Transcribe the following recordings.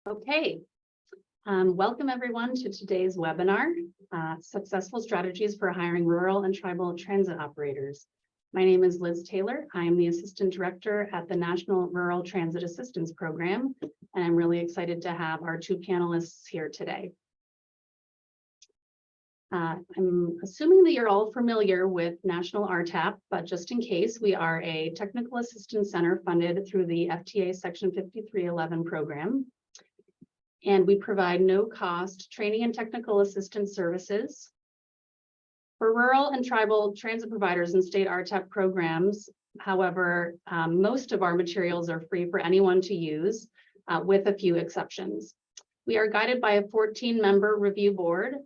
Okay, welcome everyone to today's webinar, Successful Strategies for Hiring Rural and Tribal Transit Operators. My name is Liz Taylor. I am the Assistant Director at the National Rural Transit Assistance Program, and I'm really excited to have our two panelists here today. I'm assuming that you're all familiar with National RTAP, but just in case, we are a technical assistance center funded through the FTA Section 5311 program. And we provide no-cost training and technical assistance services for rural and tribal transit providers and state RTAP programs. However, most of our materials are free for anyone to use, with a few exceptions. We are guided by a 14-member review board,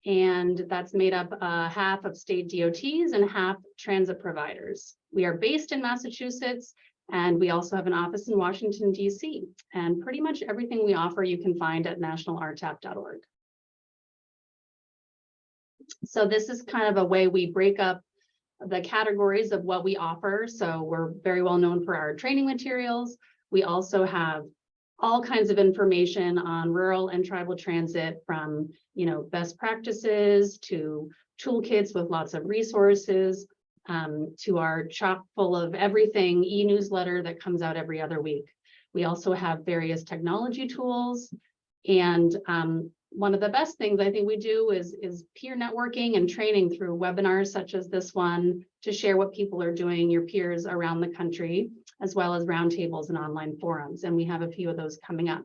and that's made up half of state DOTs and half transit providers. We are based in Massachusetts, and we also have an office in Washington, D.C. And pretty much everything we offer you can find at nationalrtap.org. So this is kind of a way we break up the categories of what we offer. So we're very well known for our training materials. We also have all kinds of information on rural and tribal transit, from best practices to toolkits with lots of resources, to our chock full of everything e-newsletter that comes out every other week. We also have various technology tools, and one of the best things I think we do is peer networking and training through webinars such as this one to share what people are doing, your peers around the country, as well as roundtables and online forums, and we have a few of those coming up.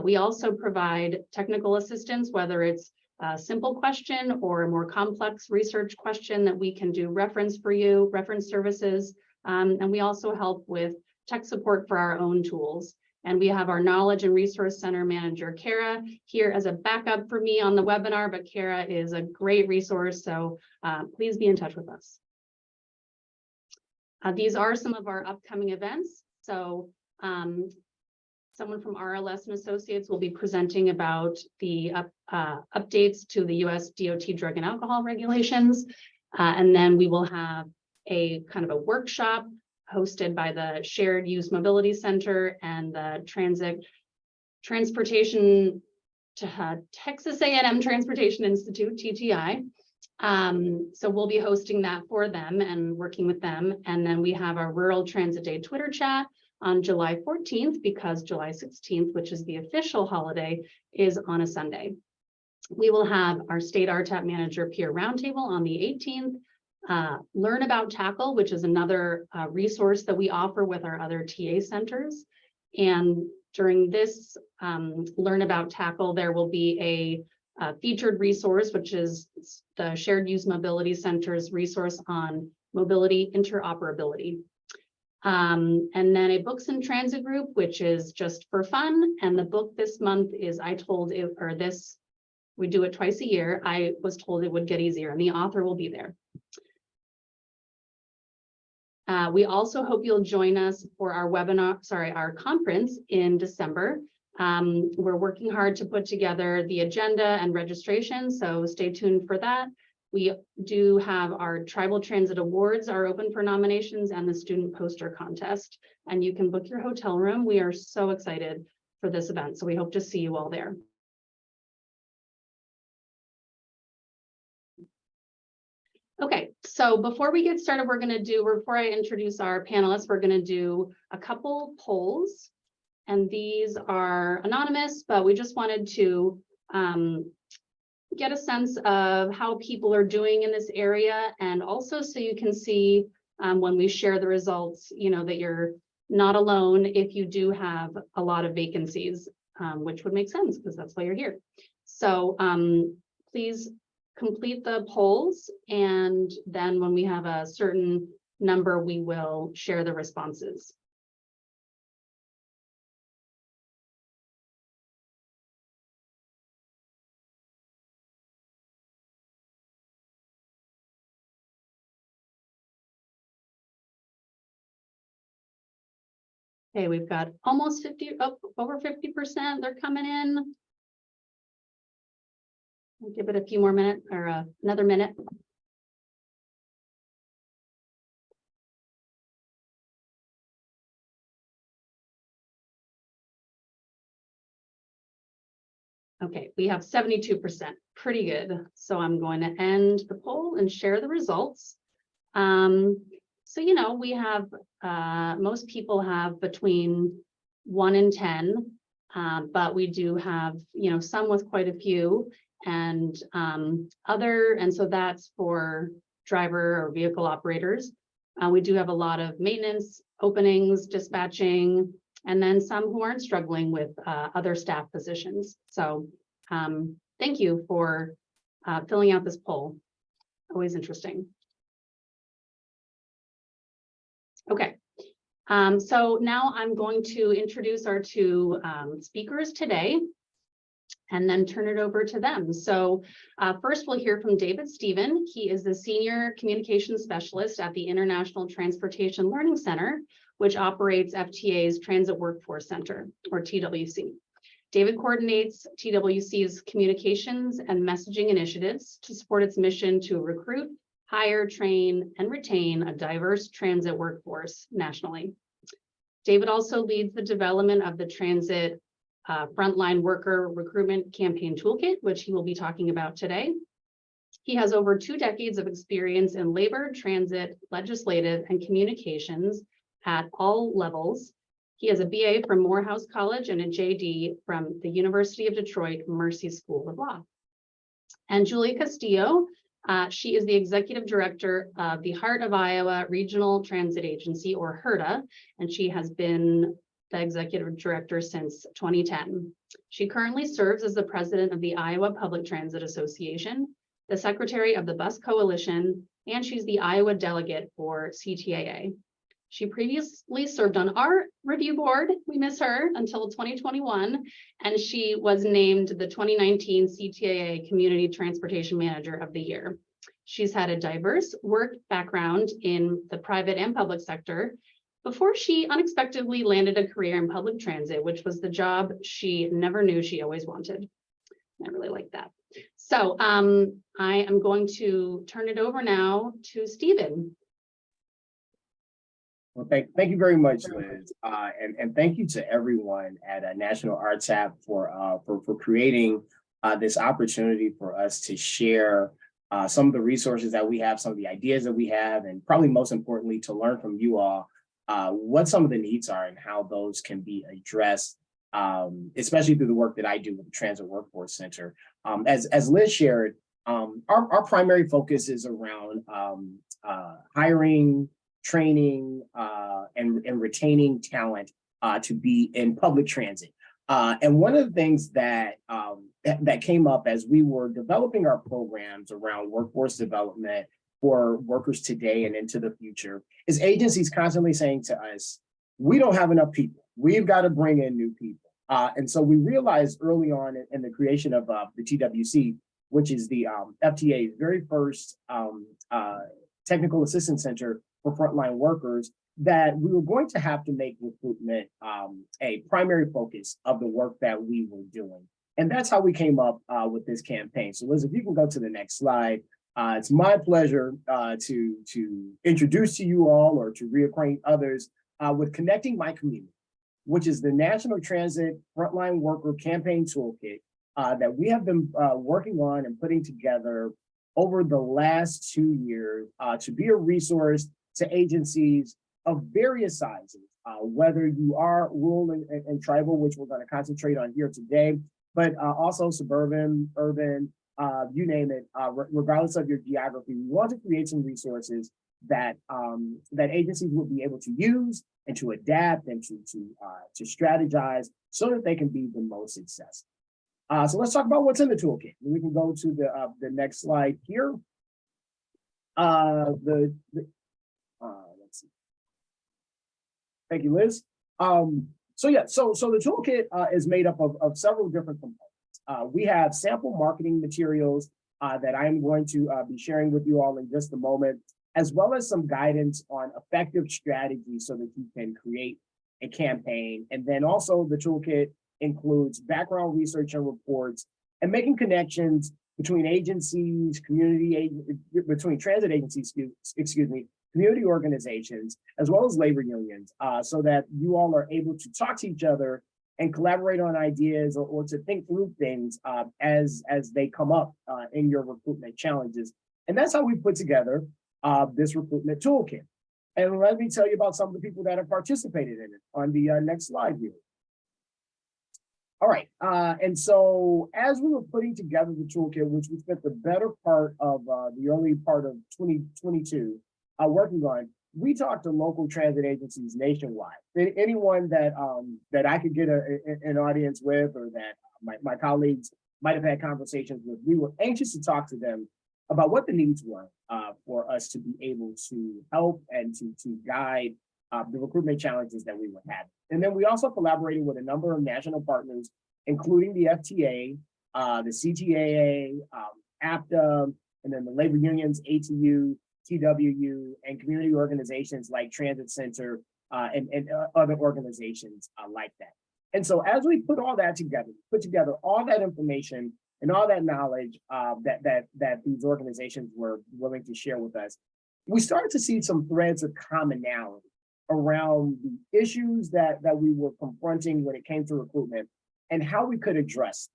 We also provide technical assistance, whether it's a simple question or a more complex research question that we can do reference for you, reference services. And we also help with tech support for our own tools. And we have our Knowledge and Resource Center manager, Kara, here as a backup for me on the webinar, but Kara is a great resource, so please be in touch with us. These are some of our upcoming events. So someone from RLS and Associates will be presenting about the updates to the US DOT drug and alcohol regulations. And then we will have a kind of a workshop hosted by the Shared Use Mobility Center and the Texas A&M Transportation Institute, TTI. So we'll be hosting that for them and working with them. And then we have our Rural Transit Day Twitter chat on July 14th, because July 16th, which is the official holiday, is on a Sunday. We will have our state RTAP manager peer roundtable on the 18th, Learn About Tackle, which is another resource that we offer with our other TA centers. And during this Learn About Tackle, there will be a featured resource, which is the Shared Use Mobility Center's resource on mobility interoperability. And then a books and transit group, which is just for fun. And the book this month is we do it twice a year. I was told it would get easier, and the author will be there. We also hope you'll join us for our conference in December. We're working hard to put together the agenda and registration, so stay tuned for that. We do have our Tribal Transit Awards are open for nominations, and the Student Poster Contest, and you can book your hotel room. We are so excited for this event, so we hope to see you all there. Okay, so before we get started, before I introduce our panelists, we're gonna do a couple polls, and these are anonymous, but we just wanted to get a sense of how people are doing in this area, and also so you can see when we share the results, that you're not alone if you do have a lot of vacancies, which would make sense because that's why you're here. So please complete the polls, and then when we have a certain number, we will share the responses. Okay, we've got almost over 50%. They're coming in. I'll give it a few more minutes, or another minute. Okay, we have 72%, pretty good. So I'm going to end the poll and share the results. So, you know, we have, most people have between 1 and 10, but we do have, you know, some with quite a few and and so that's for driver or vehicle operators. We do have a lot of maintenance openings, dispatching, and then some who aren't struggling with other staff positions. So thank you for filling out this poll. Always interesting. Okay, so now I'm going to introduce our two speakers today and then turn it over to them. So first we'll hear from David Stephen. He is the Senior Communications Specialist at the International Transportation Learning Center, which operates FTA's Transit Workforce Center, or TWC. David coordinates TWC's communications and messaging initiatives to support its mission to recruit, hire, train, and retain a diverse transit workforce nationally. David also leads the development of the Transit Frontline Worker Recruitment Campaign Toolkit, which he will be talking about today. He has over 2 decades of experience in labor, transit, legislative, and communications at all levels. He has a BA from Morehouse College and a JD from the University of Detroit Mercy School of Law. And Julie Castillo, she is the Executive Director of the Heart of Iowa Regional Transit Agency, or HRTA, and she has been the Executive Director since 2010. She currently serves as the President of the Iowa Public Transit Association, the Secretary of the Bus Coalition, and she's the Iowa Delegate for CTAA. She previously served on our review board, we miss her, until 2021, and she was named the 2019 CTAA Community Transportation Manager of the Year. She's had a diverse work background in the private and public sector before she unexpectedly landed a career in public transit, which was the job she never knew she always wanted. I really like that. So I am going to turn it over now to Stephen. Well, thank you very much, Liz, and thank you to everyone at National RTAP for creating this opportunity for us to share some of the resources that we have, some of the ideas that we have, and probably most importantly, to learn from you all what some of the needs are and how those can be addressed, especially through the work that I do with the Transit Workforce Center. As Liz shared, our primary focus is around hiring, training, and retaining talent to be in public transit. And one of the things that came up as we were developing our programs around workforce development for workers today and into the future is agencies constantly saying to us, we don't have enough people. We've got to bring in new people. And so we realized early on in the creation of the TWC, which is the FTA's very first technical assistance center for frontline workers, that we were going to have to make recruitment a primary focus of the work that we were doing. And that's how we came up with this campaign. So Liz, if you can go to the next slide. It's my pleasure to introduce to you all or to reacquaint others with Connecting My Community, which is the National Transit Frontline Worker Campaign Toolkit that we have been working on and putting together over the last 2 years to be a resource to agencies of various sizes, whether you are rural and tribal, which we're going to concentrate on here today, but also suburban, urban, you name it, regardless of your geography. We want to create some resources that that agencies will be able to use and to adapt and to strategize so that they can be the most successful. So let's talk about what's in the toolkit. We can go to the next slide here. Let's see. Thank you, Liz. So the toolkit is made up of several different components. We have sample marketing materials that I'm going to be sharing with you all in just a moment, as well as some guidance on effective strategies so that you can create a campaign. And then also the toolkit includes background research and reports and making connections between agencies, between transit agencies, excuse me, community organizations, as well as labor unions, so that you all are able to talk to each other and collaborate on ideas or to think through things as they come up in your recruitment challenges. And that's how we put together this recruitment toolkit. And let me tell you about some of the people that have participated in it on the next slide here. All right, and so as we were putting together the toolkit, which we spent the better part of the early part of 2022 working on, we talked to local transit agencies nationwide. Anyone that that I could get an audience with, or that my colleagues might have had conversations with, we were anxious to talk to them about what the needs were for us to be able to help and to guide the recruitment challenges that we were having. And then we also collaborated with a number of national partners, including the FTA, the CTAA, APTA, and then the labor unions, ATU, TWU, and community organizations like Transit Center and other organizations like that. And so as we put all that together, put together all that information and all that knowledge that these organizations were willing to share with us, we started to see some threads of commonality around the issues that we were confronting when it came to recruitment and how we could address.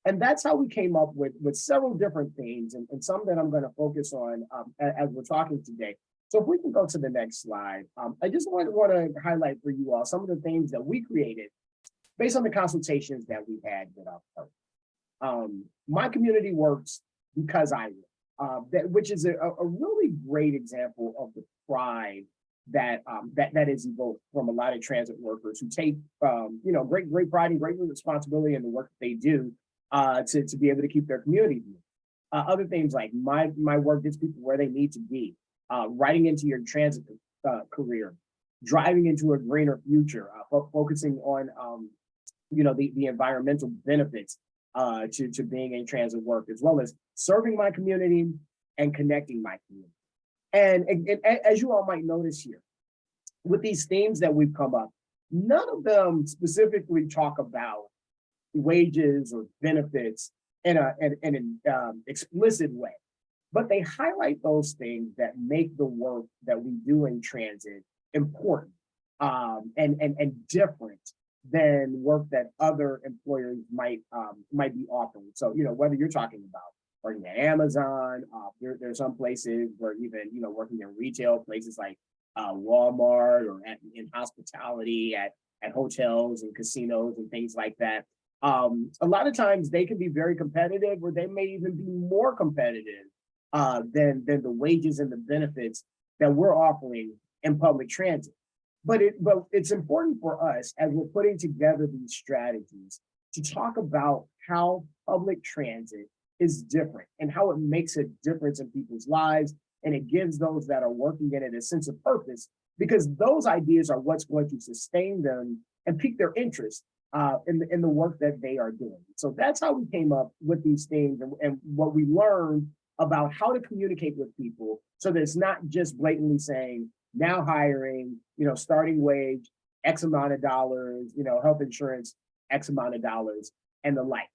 And that's how we came up with several different themes and some that I'm going to focus on as we're talking today. So if we can go to the next slide, I just want to highlight for you all some of the things that we created based on the consultations that we had with our partners. My community works because I work, which is a really great example of the pride that is evoked from a lot of transit workers who take great pride and great responsibility in the work that they do to be able to keep their community moving. Other things like my work gets people where they need to be, writing into your transit career, driving into a greener future, focusing on the environmental benefits to being in transit work, as well as serving my community and connecting my community. And as you all might notice here, with these themes that we've come up, none of them specifically talk about wages or benefits in an explicit way, but they highlight those things that make the work that we do in transit important and different than work that other employers might be offering. So, whether you're talking about working at Amazon, there's some places where even, working in retail places like Walmart, or in hospitality at hotels and casinos and things like that. A lot of times they can be very competitive, or they may even be more competitive than the wages and the benefits that we're offering in public transit. But it's important for us, as we're putting together these strategies, to talk about how public transit is different and how it makes a difference in people's lives, and it gives those that are working in it a sense of purpose, because those ideas are what's going to sustain them and pique their interest in the work that they are doing. So that's how we came up with these things and what we learned about how to communicate with people, so that it's not just blatantly saying now hiring, starting wage, X amount of dollars, health insurance, X amount of dollars, and the like.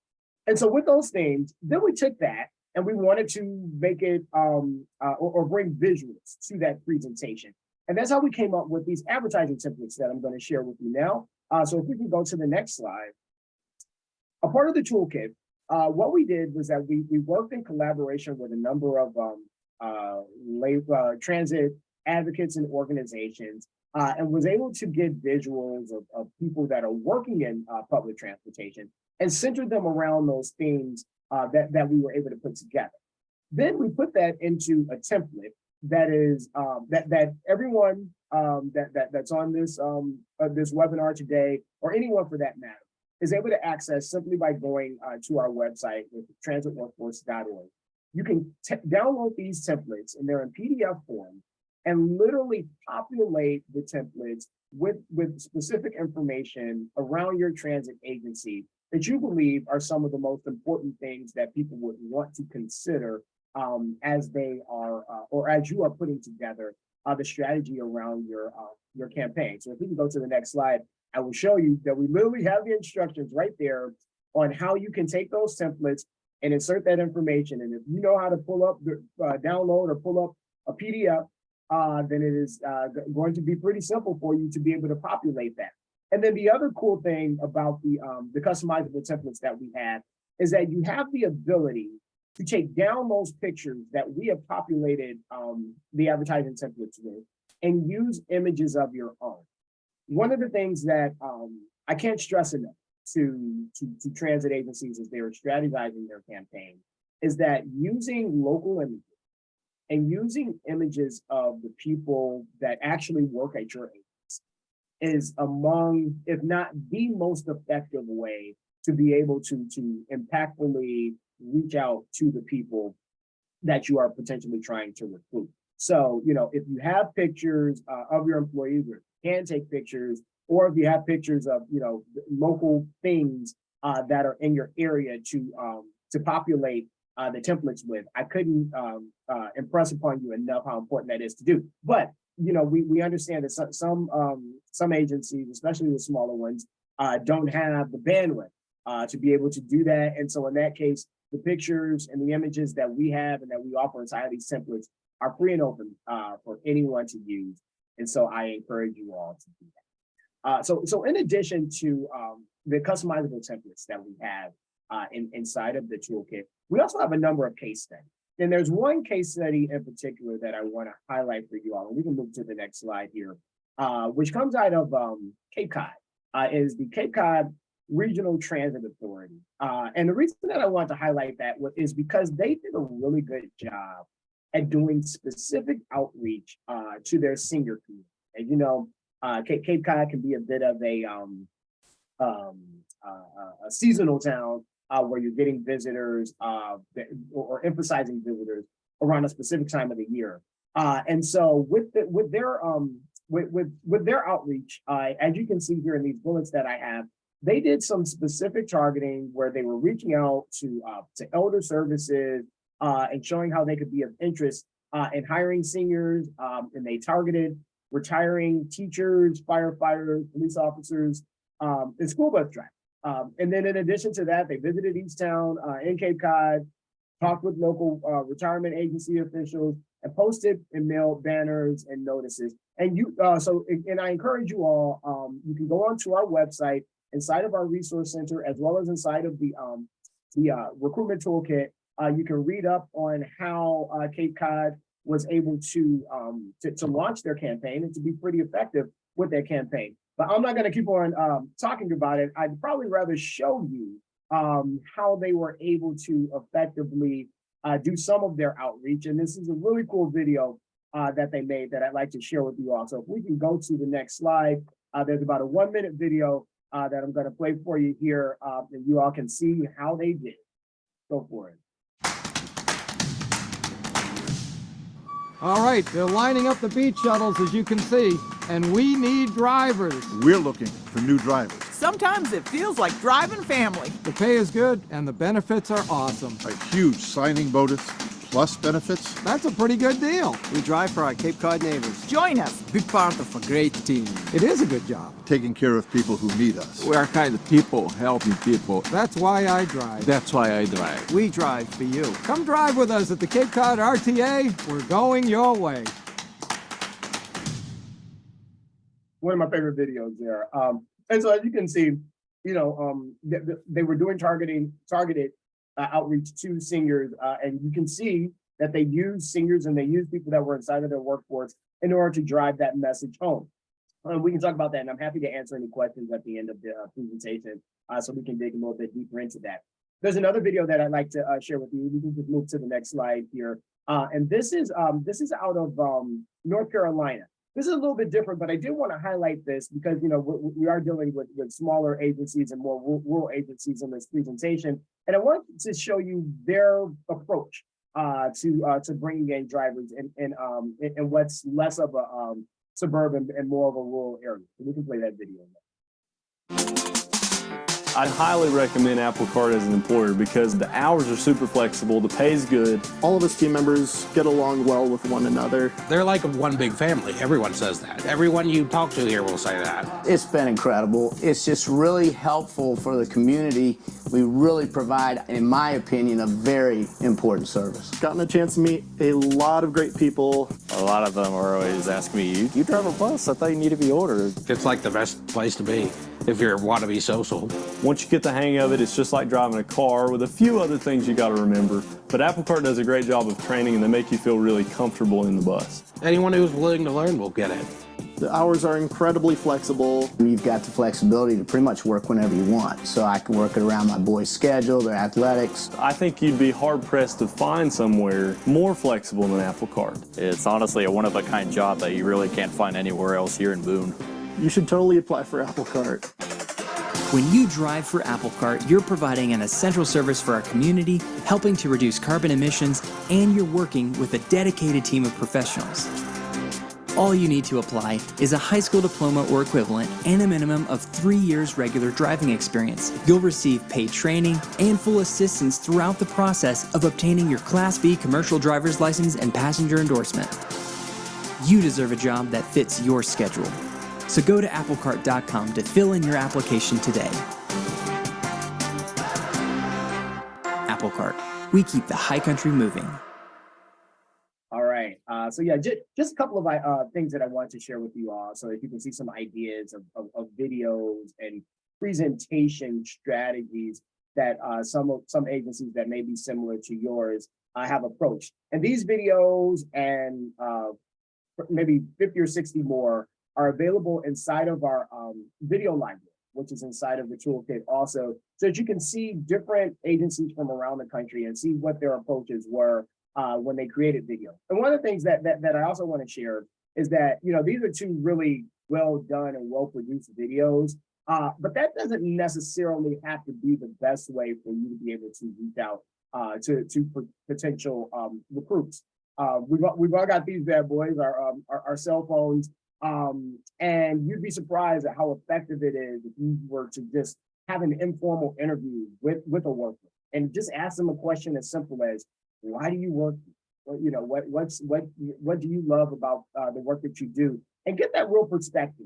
And so with those things, then we took that and we wanted to make it or bring visuals to that presentation. And that's how we came up with these advertising templates that I'm going to share with you now. So if we can go to the next slide. A part of the toolkit, what we did was that we worked in collaboration with a number of transit advocates and organizations, and was able to get visuals of people that are working in public transportation and center them around those themes that we were able to put together. Then we put that into a template that is that everyone that's on this this webinar today, or anyone for that matter, is able to access simply by going to our website with transitworkforce.org. You can download these templates, and they're in PDF form, and literally populate the templates with specific information around your transit agency that you believe are some of the most important things that people would want to consider as they are, or as you are putting together the strategy around your campaign. So if we can go to the next slide, I will show you that we literally have the instructions right there on how you can take those templates and insert that information. And if you know how to pull up, download or pull up a PDF, then it is going to be pretty simple for you to be able to populate that. And then the other cool thing about the customizable templates that we have is that you have the ability to take down those pictures that we have populated the advertising templates with and use images of your own. One of the things that I can't stress enough to transit agencies as they are strategizing their campaign is that using local images and using images of the people that actually work at your agency is among, if not the most effective way to be able to impactfully reach out to the people that you are potentially trying to recruit. So, you know, if you have pictures of your employees, or can take pictures, or if you have pictures of, you know, local things that are in your area to populate the templates with, I couldn't impress upon you enough how important that is to do. But you know, we understand that some agencies, especially the smaller ones, don't have the bandwidth to be able to do that. And so in that case, the pictures and the images that we have and that we offer inside of these templates are free and open for anyone to use. And so I encourage you all to do that. So in addition to the customizable templates that we have inside of the toolkit, we also have a number of case studies. And there's one case study in particular that I want to highlight for you all, and we can move to the next slide here, which comes out of Cape Cod, is the Cape Cod Regional Transit Authority. And the reason that I want to highlight that is because they did a really good job at doing specific outreach to their senior community. And you know, Cape Cod can be a bit of a seasonal town, where you're getting visitors or emphasizing visitors around a specific time of the year. And so with their outreach, as you can see here in these bullets that I have, they did some specific targeting where they were reaching out to elder services and showing how they could be of interest in hiring seniors. And they targeted retiring teachers, firefighters, police officers, and school bus drivers. And then in addition to that, they visited each town in Cape Cod, talked with local retirement agency officials, and posted and mailed banners and notices. And and I encourage you all, you can go onto our website, inside of our resource center, as well as inside of the recruitment toolkit. You can read up on how Cape Cod was able to launch their campaign and to be pretty effective with their campaign. But I'm not going to keep on talking about it. I'd probably rather show you how they were able to effectively do some of their outreach. And this is a really cool video that they made that I'd like to share with you all. So if we can go to the next slide, there's about a 1-minute video that I'm going to play for you here, and you all can see how they did. Go for it. All right, they're lining up the beach shuttles, as you can see, and we need drivers. We're looking for new drivers. Sometimes it feels like driving family. The pay is good, and the benefits are awesome. A huge signing bonus plus benefits. That's a pretty good deal. We drive for our Cape Cod neighbors. Join us. Be part of a great team. It is a good job. Taking care of people who need us. We are kind of people, helping people. That's why I drive. That's why I drive. We drive for you. Come drive with us at the Cape Cod RTA. We're going your way. One of my favorite videos there. And so as you can see, you know, they were doing targeted outreach to seniors, and you can see that they use seniors and they use people that were inside of their workforce in order to drive that message home. We can talk about that, and I'm happy to answer any questions at the end of the presentation, so we can dig a little bit deeper into that. There's another video that I'd like to share with you. We can just move to the next slide here, and this is out of North Carolina. This is a little bit different, but I did want to highlight this because, you know, we are dealing with smaller agencies and more rural agencies in this presentation. And I want to show you their approach to bringing in drivers and what's less of a suburban and more of a rural area. So we can play that video. I'd highly recommend Apple Card as an employer because the hours are super flexible, the pay is good. All of us team members get along well with one another. They're like one big family. Everyone says that. Everyone you talk to here will say that. It's been incredible. It's just really helpful for the community. We really provide, in my opinion, a very important service. Gotten a chance to meet a lot of great people. A lot of them are always asking me, you drive a bus? I thought you need to be older. It's like the best place to be if you want to be social. Once you get the hang of it, it's just like driving a car with a few other things you got to remember. But Apple Card does a great job of training and they make you feel really comfortable in the bus. Anyone who's willing to learn will get it. The hours are incredibly flexible. You've got the flexibility to pretty much work whenever you want. So I can work it around my boys' schedule, their athletics. I think you'd be hard-pressed to find somewhere more flexible than Apple Card. It's honestly a one-of-a-kind job that you really can't find anywhere else here in Boone. You should totally apply for Apple Card. When you drive for Apple Cart, you're providing an essential service for our community, helping to reduce carbon emissions, and you're working with a dedicated team of professionals. All you need to apply is a high school diploma or equivalent and a minimum of 3 years regular driving experience. You'll receive paid training and full assistance throughout the process of obtaining your Class B commercial driver's license and passenger endorsement. You deserve a job that fits your schedule. So go to applecart.com to fill in your application today. Apple Cart. We keep the high country moving. All right. So yeah, just a couple of things that I wanted to share with you all so that you can see some ideas of videos and presentation strategies that some agencies that may be similar to yours have approached. And these videos and maybe 50 or 60 more are available inside of our video library, which is inside of the toolkit also, so that you can see different agencies from around the country and see what their approaches were when they created video. And one of the things that I also want to share is that, you know, these are two really well done and well produced videos, but that doesn't necessarily have to be the best way for you to be able to reach out to potential recruits. We've all got these bad boys, our cell phones, and you'd be surprised at how effective it is if you were to just have an informal interview with a worker and just ask them a question as simple as, why do you work? You know, what do you love about the work that you do? And get that real perspective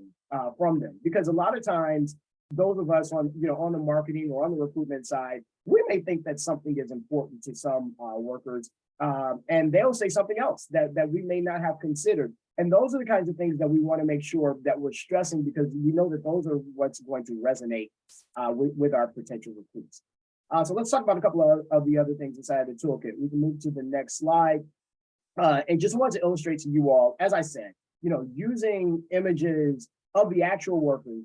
from them, because a lot of times those of us on the marketing or on the recruitment side, we may think that something is important to some workers, and they'll say something else that we may not have considered. And those are the kinds of things that we want to make sure that we're stressing, because we know that those are what's going to resonate with our potential recruits. So let's talk about a couple of the other things inside the toolkit. We can move to the next slide. And just want to illustrate to you all, as I said, using images of the actual workers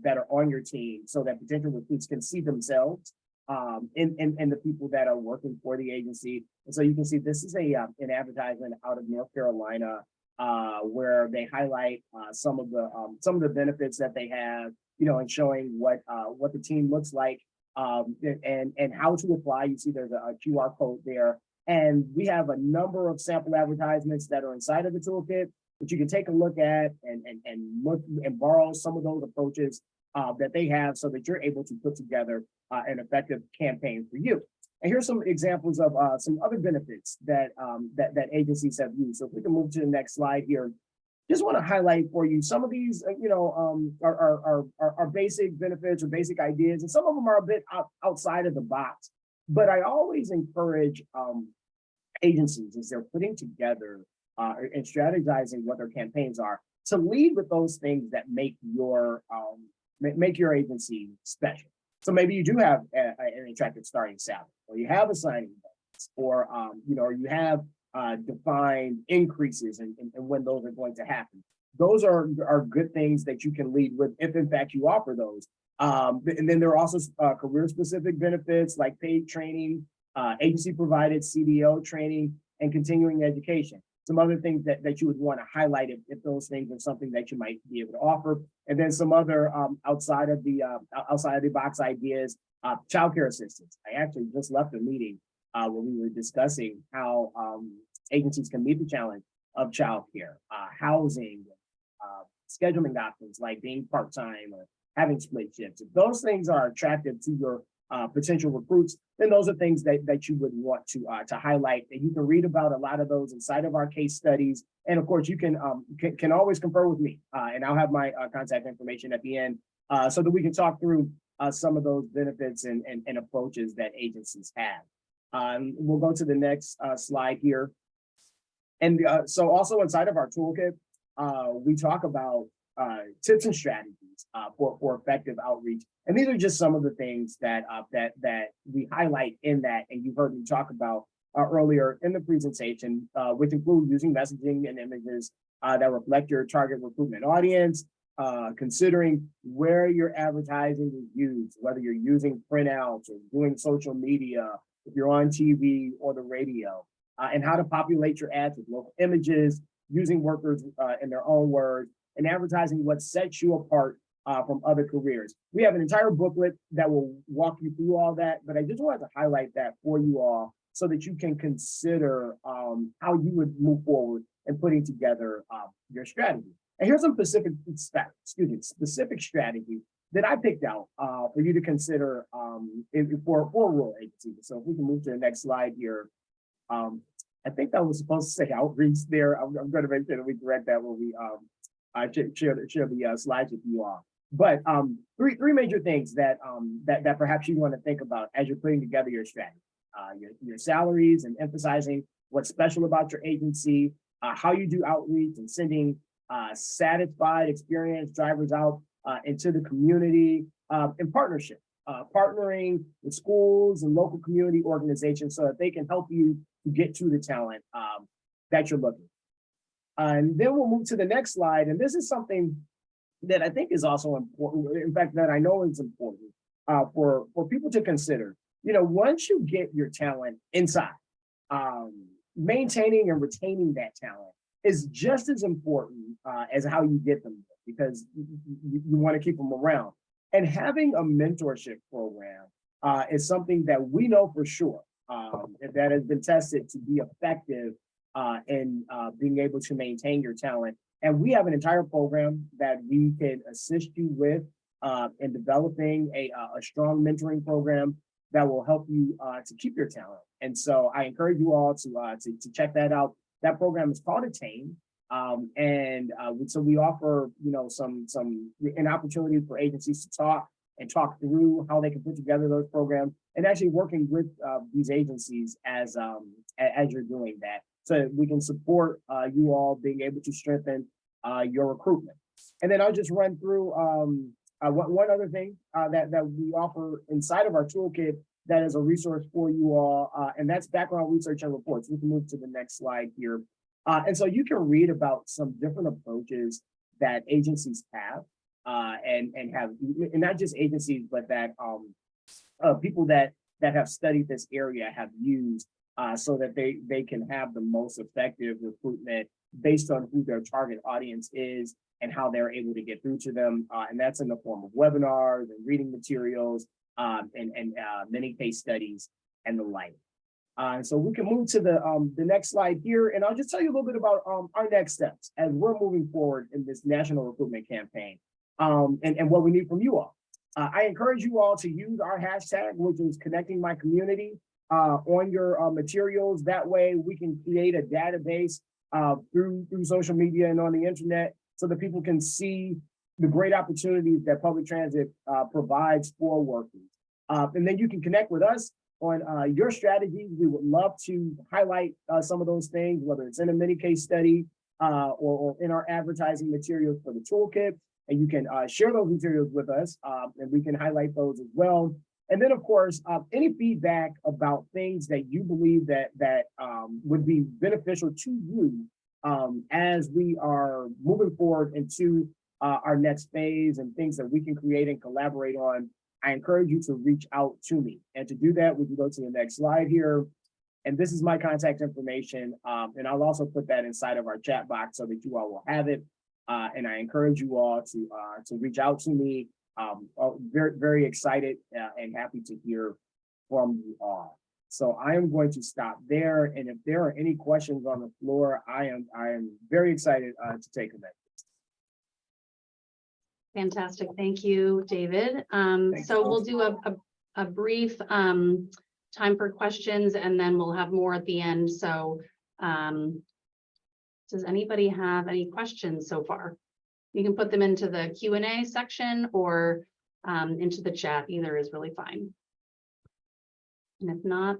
that are on your team so that potential recruits can see themselves in the people that are working for the agency. And so you can see this is an advertisement out of North Carolina where they highlight some of the benefits that they have, and showing what the team looks like. And how to apply. You see there's a QR code there. And we have a number of sample advertisements that are inside of the toolkit, which you can take a look at and look and borrow some of those approaches that they have so that you're able to put together an effective campaign for you. And here's some examples of some other benefits that agencies have used. So if we can move to the next slide here. Just want to highlight for you some of these, are basic benefits or basic ideas, and some of them are a bit outside of the box. But I always encourage agencies as they're putting together and strategizing what their campaigns are to lead with those things that make your agency special. So maybe you do have an attractive starting salary, or you have a signing bonus, or you have defined increases and when those are going to happen. Those are good things that you can lead with if in fact you offer those. And then there are also career specific benefits like paid training, agency provided CDO training, and continuing education. Some other things that you would want to highlight if those things are something that you might be able to offer. And then some other outside of the box ideas, childcare assistance. I actually just left a meeting where we were discussing how agencies can meet the challenge of childcare, housing, scheduling options like being part-time or having split shifts. If those things are attractive to your potential recruits, then those are things that you would want to highlight. And you can read about a lot of those inside of our case studies. And of course, you can always confer with me, and I'll have my contact information at the end so that we can talk through some of those benefits and approaches that agencies have. We'll go to the next slide here. And so also inside of our toolkit, we talk about tips and strategies for effective outreach. And these are just some of the things that we highlight in that, and you've heard me talk about earlier in the presentation, which include using messaging and images that reflect your target recruitment audience, considering where your advertising is used, whether you're using printouts or doing social media, if you're on TV or the radio, and how to populate your ads with local images, using workers in their own words, and advertising what sets you apart from other careers. We have an entire booklet that will walk you through all that, but I just wanted to highlight that for you all so that you can consider how you would move forward in putting together your strategy. And here's some specific strategy that I picked out for you to consider for rural agencies. So if we can move to the next slide here. I think that was supposed to say outreach there. I'm going to make sure that we correct that when we share the slides with you all. But three major things that perhaps you want to think about as you're putting together your strategy. Your salaries and emphasizing what's special about your agency, how you do outreach and sending satisfied, experienced drivers out into the community, in partnership, partnering with schools and local community organizations so that they can help you to get to the talent that you're looking. And then we'll move to the next slide. And this is something that I think is also important. In fact, that I know is important for people to consider. You know, once you get your talent inside, maintaining and retaining that talent is just as important as how you get them there, because you want to keep them around. And having a mentorship program is something that we know for sure that has been tested to be effective in being able to maintain your talent. And we have an entire program that we can assist you with in developing a strong mentoring program that will help you to keep your talent. And so I encourage you all to check that out. That program is called Attain. So we offer, you know, an opportunity for agencies to talk through how they can put together those programs, and actually working with these agencies as you're doing that, so that we can support you all being able to strengthen your recruitment. And then I'll just run through one other thing that we offer inside of our toolkit that is a resource for you all, and that's background research and reports. We can move to the next slide here. And so you can read about some different approaches that agencies have, and not just agencies, but that people that have studied this area have used so that they can have the most effective recruitment based on who their target audience is and how they're able to get through to them. And that's in the form of webinars and reading materials and many case studies and the like. So we can move to the next slide here, and I'll just tell you a little bit about our next steps as we're moving forward in this national recruitment campaign, and what we need from you all. I encourage you all to use our hashtag, which is connecting my community, on your materials. That way we can create a database through social media and on the internet so that people can see the great opportunities that public transit provides for workers. And then you can connect with us on your strategies. We would love to highlight some of those things, whether it's in a mini case study or in our advertising materials for the toolkit. And you can share those materials with us, and we can highlight those as well. And then, of course, any feedback about things that you believe that would be beneficial to you as we are moving forward into our next phase, and things that we can create and collaborate on, I encourage you to reach out to me. And to do that, we can go to the next slide here. And this is my contact information. And I'll also put that inside of our chat box so that you all will have it. And I encourage you all to reach out to me. Very, very excited and happy to hear from you all. So I am going to stop there. And if there are any questions on the floor, I am very excited to take them. Fantastic. Thank you, David. So we'll do a brief time for questions, and then we'll have more at the end. So does anybody have any questions so far? You can put them into the Q&A section or into the chat. Either is really fine. And if not,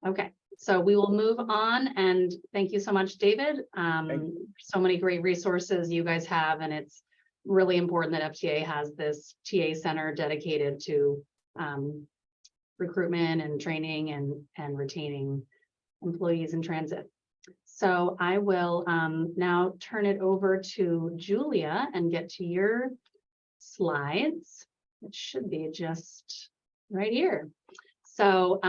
okay. So we will move on, and thank you so much, David. So many great resources you guys have, and it's really important that FTA has this TA center dedicated to recruitment and training and retaining employees in transit. So I will now turn it over to Julia and get to your slides. It should be just right here. So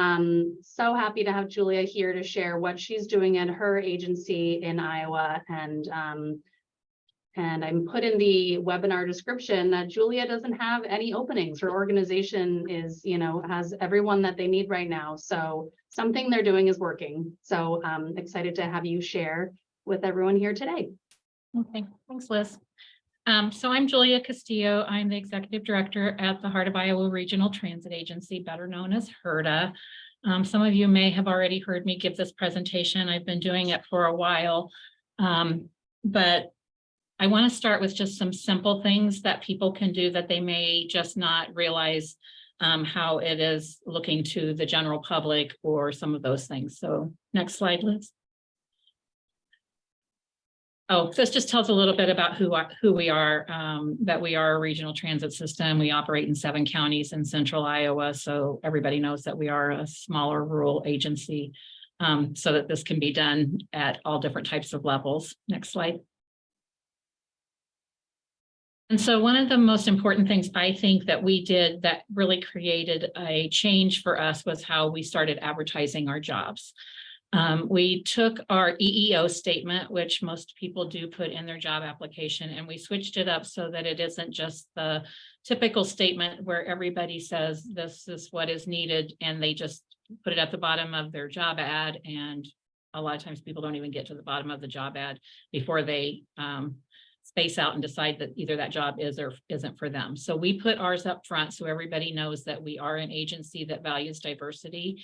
so happy to have Julia here to share what she's doing at her agency in Iowa. And I'm put in the webinar description that Julia doesn't have any openings. Her organization is, has everyone that they need right now. So something they're doing is working. So I'm excited to have you share with everyone here today. Okay, thanks, Liz. So I'm Julia Castillo. I'm the Executive Director at the Heart of Iowa Regional Transit Agency, better known as HRTA. Some of you may have already heard me give this presentation. I've been doing it for a while, but I want to start with just some simple things that people can do that they may just not realize how it is looking to the general public or some of those things. So next slide, Liz. Oh, this just tells a little bit about who we are, that we are a regional transit system. We operate in 7 counties in central Iowa. So everybody knows that we are a smaller rural agency, so that this can be done at all different types of levels. Next slide. And so one of the most important things I think that we did that really created a change for us was how we started advertising our jobs. We took our EEO statement, which most people do put in their job application, and we switched it up so that it isn't just the typical statement where everybody says this is what is needed and they just put it at the bottom of their job ad. And a lot of times people don't even get to the bottom of the job ad before they space out and decide that either that job is or isn't for them. So we put ours up front so everybody knows that we are an agency that values diversity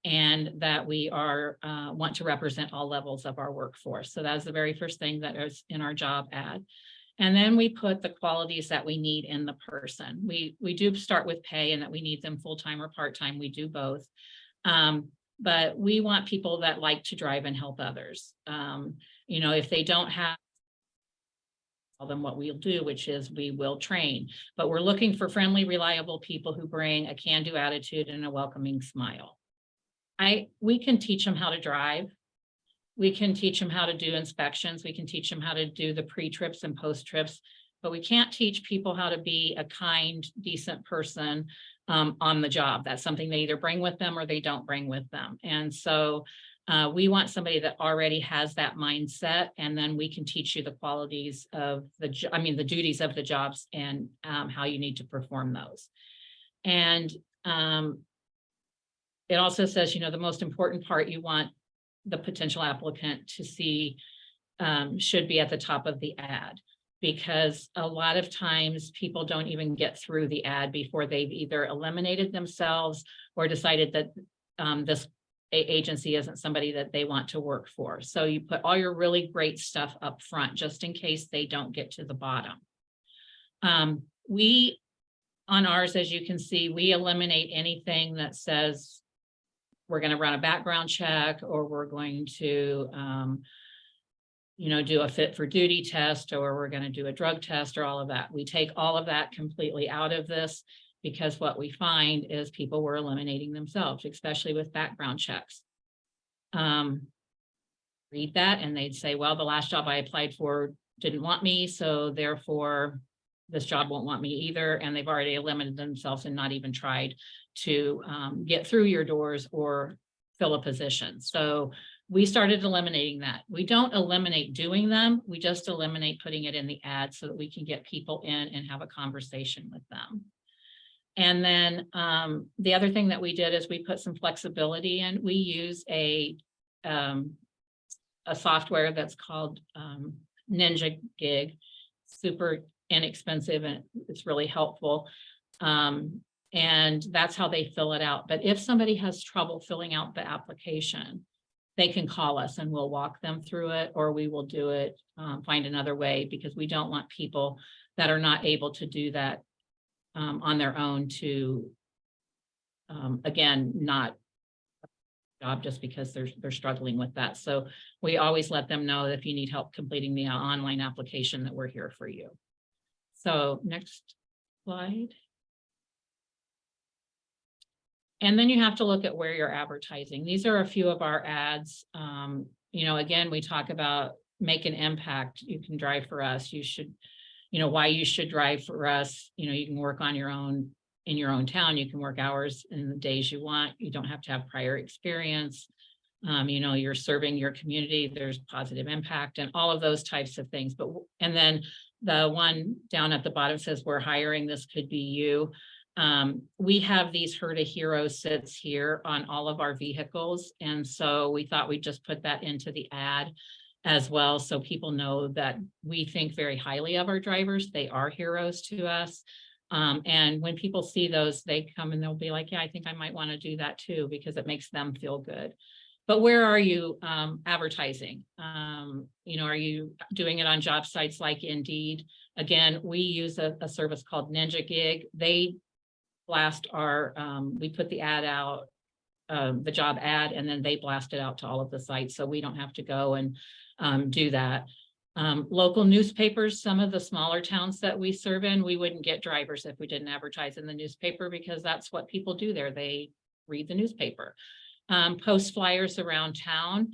and that we are want to represent all levels of our workforce. So that's the very first thing that is in our job ad. And then we put the qualities that we need in the person. We do start with pay and that we need them full-time or part-time. We do both. But we want people that like to drive and help others. If they don't have, then what we'll do, which is we will train, but we're looking for friendly, reliable people who bring a can-do attitude and a welcoming smile. We can teach them how to drive. We can teach them how to do inspections. We can teach them how to do the pre-trips and post-trips, but we can't teach people how to be a kind, decent person on the job. That's something they either bring with them or they don't bring with them. And so we want somebody that already has that mindset, and then we can teach you the qualities of the duties of the jobs and how you need to perform those. And it also says, the most important part you want the potential applicant to see should be at the top of the ad, because a lot of times people don't even get through the ad before they've either eliminated themselves or decided that this agency isn't somebody that they want to work for. So you put all your really great stuff up front, just in case they don't get to the bottom. On ours, as you can see, we eliminate anything that says we're going to run a background check, or we're going to, do a fit for duty test, or we're going to do a drug test, or all of that. We take all of that completely out of this, because what we find is people were eliminating themselves, especially with background checks. Read that and they'd say, well, the last job I applied for didn't want me, so therefore this job won't want me either. And they've already eliminated themselves and not even tried to get through your doors or fill a position. So we started eliminating that. We don't eliminate doing them. We just eliminate putting it in the ad so that we can get people in and have a conversation with them. And then the other thing that we did is we put some flexibility in. We use a software that's called Ninja Gig, super inexpensive and it's really helpful. And that's how they fill it out. But if somebody has trouble filling out the application, they can call us and we'll walk them through it, or we will do it, find another way, because we don't want people that are not able to do that on their own to, again, not job just because they're struggling with that. So we always let them know that if you need help completing the online application, that we're here for you. So next slide. And then you have to look at where you're advertising. These are a few of our ads. You know, again, we talk about make an impact. You can drive for us. You should, you know, why you should drive for us. You know, you can work on your own in your own town. You can work hours in the days you want. You don't have to have prior experience. You know, you're serving your community. There's positive impact and all of those types of things. But, and then the one down at the bottom says, we're hiring, this could be you. We have these Herd of Heroes sits here on all of our vehicles. And so we thought we'd just put that into the ad as well. So people know that we think very highly of our drivers. They are heroes to us. And when people see those, they come and they'll be like, yeah, I think I might want to do that too, because it makes them feel good. But where are you advertising? You know, are you doing it on job sites like Indeed? Again, we use a service called Ninja Gig. They blast our, we put the ad out, the job ad, and then they blast it out to all of the sites. So we don't have to go and do that. Local newspapers, some of the smaller towns that we serve in, we wouldn't get drivers if we didn't advertise in the newspaper, because that's what people do there. They read the newspaper. Post flyers around town.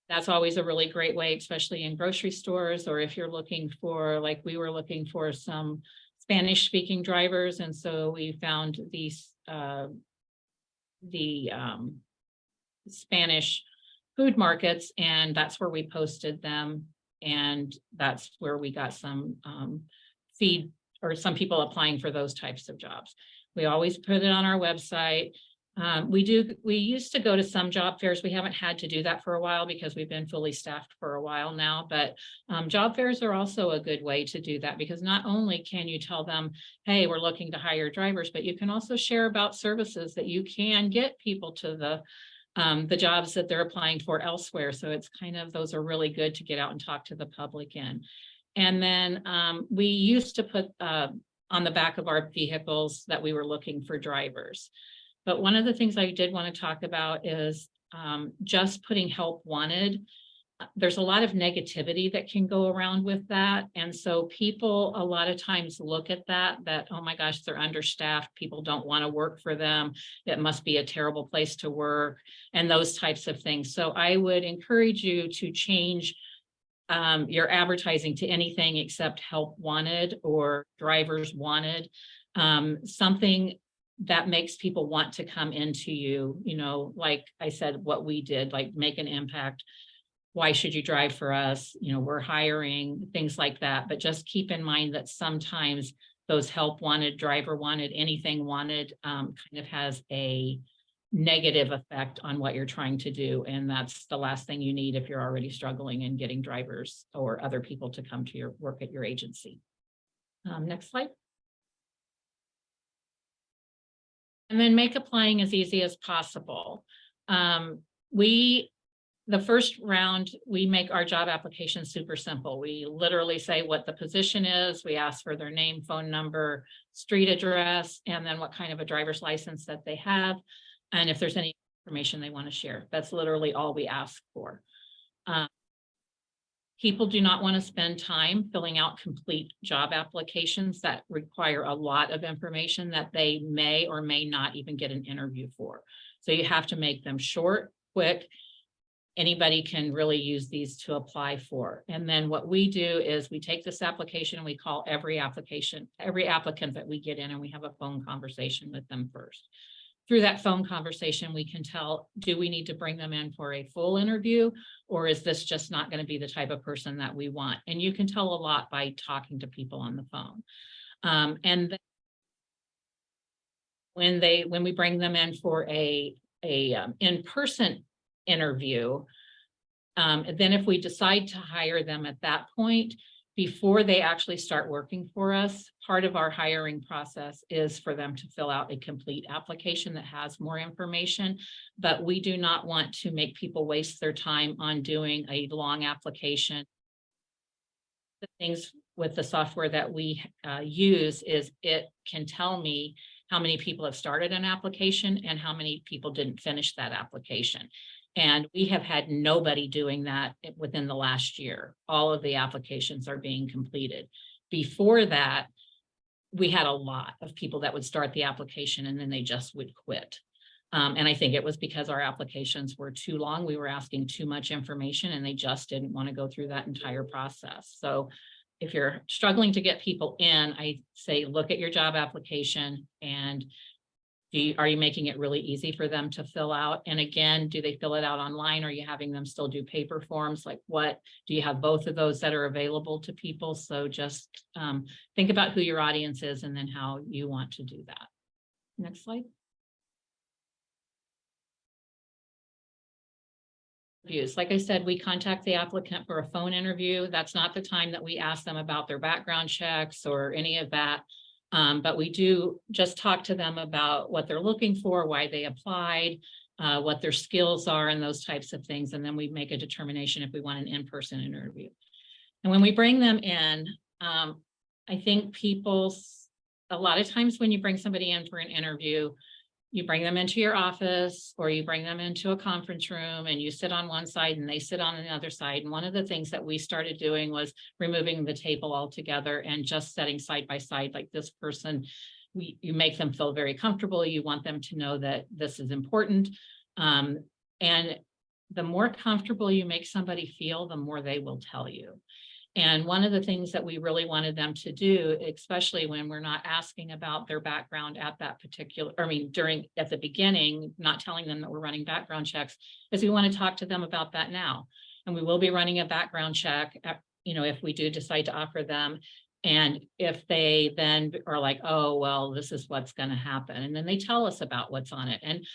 That's always a really great way, especially in grocery stores, or if you're looking for, like we were looking for some Spanish speaking drivers. And so we found these, Spanish food markets, and that's where we posted them. And that's where we got some feed, or some people applying for those types of jobs. We always put it on our website. We used to go to some job fairs. We haven't had to do that for a while because we've been fully staffed for a while now, but job fairs are also a good way to do that, because not only can you tell them, hey, we're looking to hire drivers, but you can also share about services that you can get people to the jobs that they're applying for elsewhere. So it's kind of, those are really good to get out and talk to the public in. And then we used to put on the back of our vehicles that we were looking for drivers. But one of the things I did want to talk about is just putting help wanted. There's a lot of negativity that can go around with that. And so people a lot of times look at that, oh my gosh, they're understaffed. People don't want to work for them. It must be a terrible place to work, and those types of things. So I would encourage you to change your advertising to anything except help wanted or drivers wanted. Something that makes people want to come into you, you know, like I said, what we did, like make an impact. Why should you drive for us? You know, we're hiring, things like that. But just keep in mind that sometimes those help wanted, driver wanted, anything wanted kind of has a negative effect on what you're trying to do. And that's the last thing you need if you're already struggling in getting drivers or other people to come to your work at your agency. Next slide. And then make applying as easy as possible. The first round, we make our job application super simple. We literally say what the position is. We ask for their name, phone number, street address, and then what kind of a driver's license that they have. And if there's any information they want to share, that's literally all we ask for. People do not want to spend time filling out complete job applications that require a lot of information that they may or may not even get an interview for. So you have to make them short, quick. Anybody can really use these to apply for. And then what we do is we take this application and we call every applicant that we get in, and we have a phone conversation with them first. Through that phone conversation, we can tell, do we need to bring them in for a full interview, or is this just not going to be the type of person that we want? And you can tell a lot by talking to people on the phone. And then when we bring them in for a in-person interview, then if we decide to hire them at that point, before they actually start working for us, part of our hiring process is for them to fill out a complete application that has more information, but we do not want to make people waste their time on doing a long application. The things with the software that we use is it can tell me how many people have started an application and how many people didn't finish that application. And we have had nobody doing that within the last year. All of the applications are being completed. Before that, we had a lot of people that would start the application and then they just would quit. And I think it was because our applications were too long. We were asking too much information and they just didn't want to go through that entire process. So if you're struggling to get people in, I say, look at your job application and are you making it really easy for them to fill out? And again, do they fill it out online? Or are you having them still do paper forms? Like what, do you have both of those that are available to people? So just think about who your audience is and then how you want to do that. Next slide. Like I said, we contact the applicant for a phone interview. That's not the time that we ask them about their background checks or any of that. But we do just talk to them about what they're looking for, why they applied, what their skills are and those types of things. And then we make a determination if we want an in-person interview. And when we bring them in, I think a lot of times when you bring somebody in for an interview, you bring them into your office or you bring them into a conference room and you sit on one side and they sit on the other side. And one of the things that we started doing was removing the table altogether and just setting side by side, like this person, you make them feel very comfortable. You want them to know that this is important. And the more comfortable you make somebody feel, the more they will tell you. And one of the things that we really wanted them to do, especially when we're not asking about their background at that particular, at the beginning, not telling them that we're running background checks, is we want to talk to them about that now. And we will be running a background check, if we do decide to offer them. And if they then are like, oh, well, this is what's going to happen. And then they tell us about what's on it. And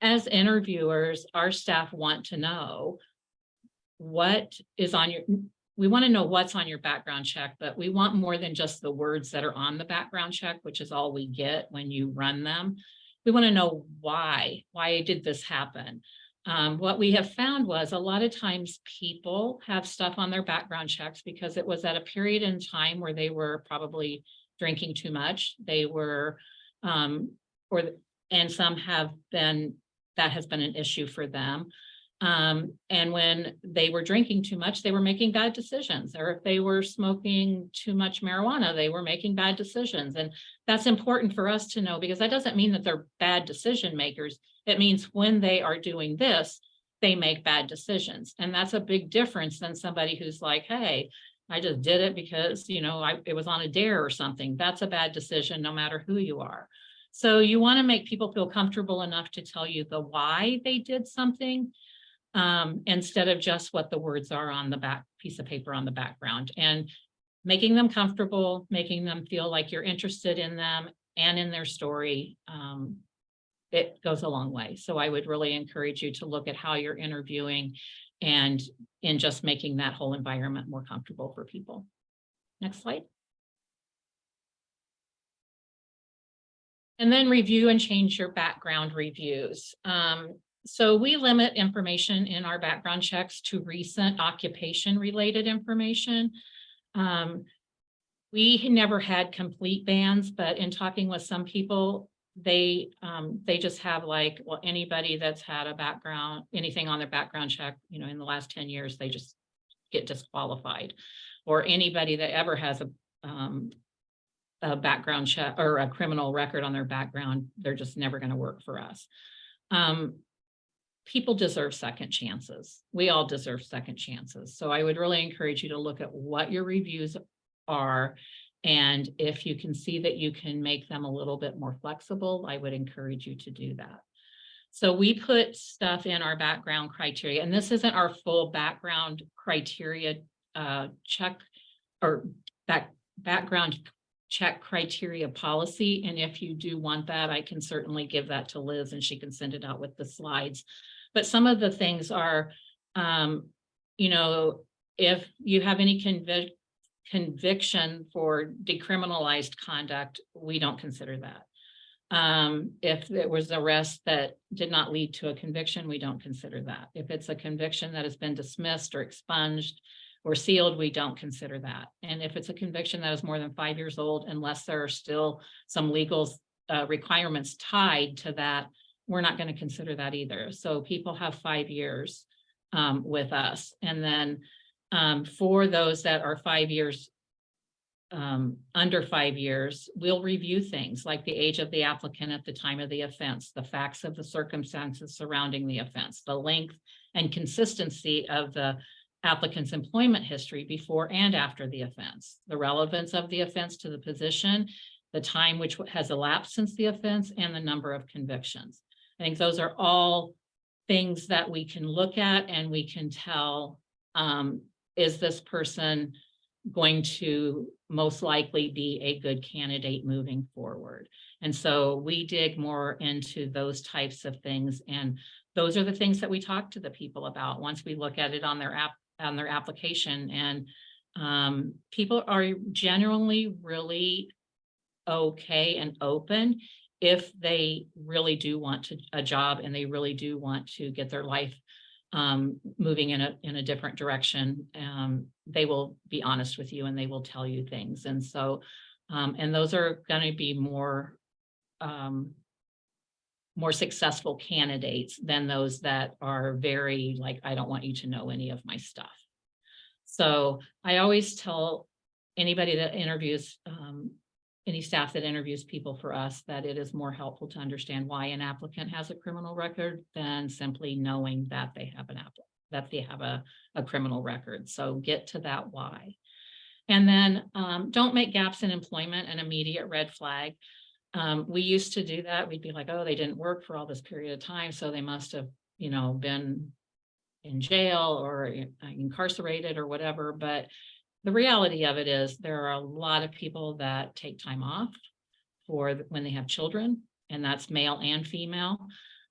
as interviewers, our staff want to know what is on we want to know what's on your background check, but we want more than just the words that are on the background check, which is all we get when you run them. We want to know why did this happen? What we have found was a lot of times people have stuff on their background checks because it was at a period in time where they were probably drinking too much. They were, and some have been, that has been an issue for them. And when they were drinking too much, they were making bad decisions. Or if they were smoking too much marijuana, they were making bad decisions. And that's important for us to know, because that doesn't mean that they're bad decision makers. It means when they are doing this, they make bad decisions. And that's a big difference than somebody who's like, hey, I just did it because, it was on a dare or something. That's a bad decision, no matter who you are. So you want to make people feel comfortable enough to tell you the why they did something, instead of just what the words are on the back piece of paper on the background, and making them comfortable, making them feel like you're interested in them and in their story. It goes a long way. So I would really encourage you to look at how you're interviewing and in just making that whole environment more comfortable for people. Next slide. And then review and change your background reviews. So we limit information in our background checks to recent occupation related information. We never had complete bans, but in talking with some people, they just have like, well, anybody that's had a background, anything on their background check, in the last 10 years, they just get disqualified. Or anybody that ever has a background check or a criminal record on their background, they're just never going to work for us. People deserve second chances. We all deserve second chances. So I would really encourage you to look at what your reviews are. And if you can see that you can make them a little bit more flexible, I would encourage you to do that. So we put stuff in our background criteria, and this isn't our full background criteria check or background check criteria policy. And if you do want that, I can certainly give that to Liz and she can send it out with the slides. But some of the things are, if you have any conviction for decriminalized conduct, we don't consider that. If there was arrest that did not lead to a conviction, we don't consider that. If it's a conviction that has been dismissed or expunged or sealed, we don't consider that. And if it's a conviction that is more than 5 years old, unless there are still some legal requirements tied to that, we're not going to consider that either. So people have 5 years with us. And then for those that are 5 years, under 5 years, we'll review things like the age of the applicant at the time of the offense, the facts of the circumstances surrounding the offense, the length and consistency of the applicant's employment history before and after the offense, the relevance of the offense to the position, the time which has elapsed since the offense, and the number of convictions. I think those are all things that we can look at and we can tell, is this person going to most likely be a good candidate moving forward? And so we dig more into those types of things. And those are the things that we talk to the people about once we look at it on their application. And people are generally really okay and open if they really do want a job and they really do want to get their life moving in a different direction. They will be honest with you and they will tell you things. And so, and those are going to be more successful candidates than those that are very like, I don't want you to know any of my stuff. So I always tell anybody that interviews, any staff that interviews people for us, that it is more helpful to understand why an applicant has a criminal record than simply knowing that they have a criminal record. So get to that why. And then don't make gaps in employment an immediate red flag. We used to do that. We'd be like, oh, they didn't work for all this period of time, so they must have, been in jail or incarcerated or whatever. But the reality of it is there are a lot of people that take time off for when they have children, and that's male and female.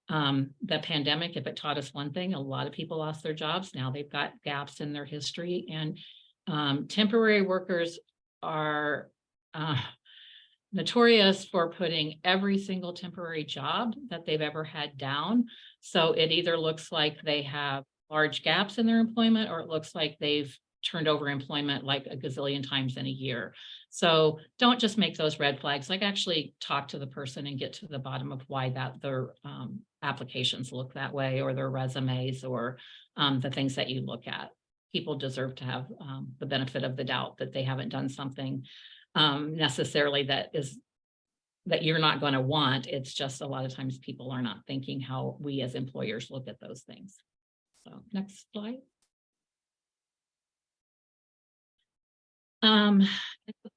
The pandemic, if it taught us one thing, a lot of people lost their jobs. Now they've got gaps in their history, and temporary workers are notorious for putting every single temporary job that they've ever had down. So it either looks like they have large gaps in their employment, or it looks like they've turned over employment like a gazillion times in a year. So don't just make those red flags, like actually talk to the person and get to the bottom of why their applications look that way, or their resumes, or the things that you look at. People deserve to have the benefit of the doubt that they haven't done something necessarily that you're not going to want. It's just a lot of times people are not thinking how we as employers look at those things. So next slide.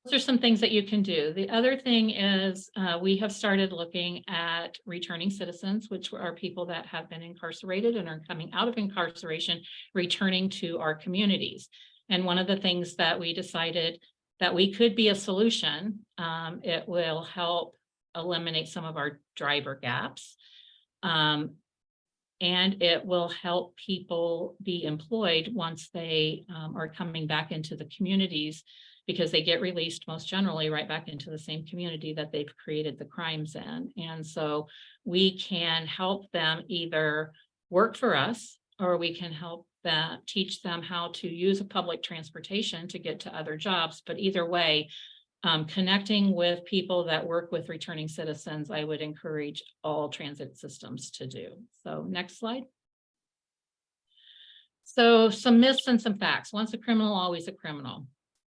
Those are some things that you can do. The other thing is we have started looking at returning citizens, which are people that have been incarcerated and are coming out of incarceration, returning to our communities. And one of the things that we decided that we could be a solution, it will help eliminate some of our driver gaps. And it will help people be employed once they are coming back into the communities, because they get released most generally right back into the same community that they've created the crimes in. And so we can help them either work for us, or we can help them, teach them how to use a public transportation to get to other jobs. But either way, connecting with people that work with returning citizens, I would encourage all transit systems to do. So next slide. So some myths and some facts. Once a criminal, always a criminal.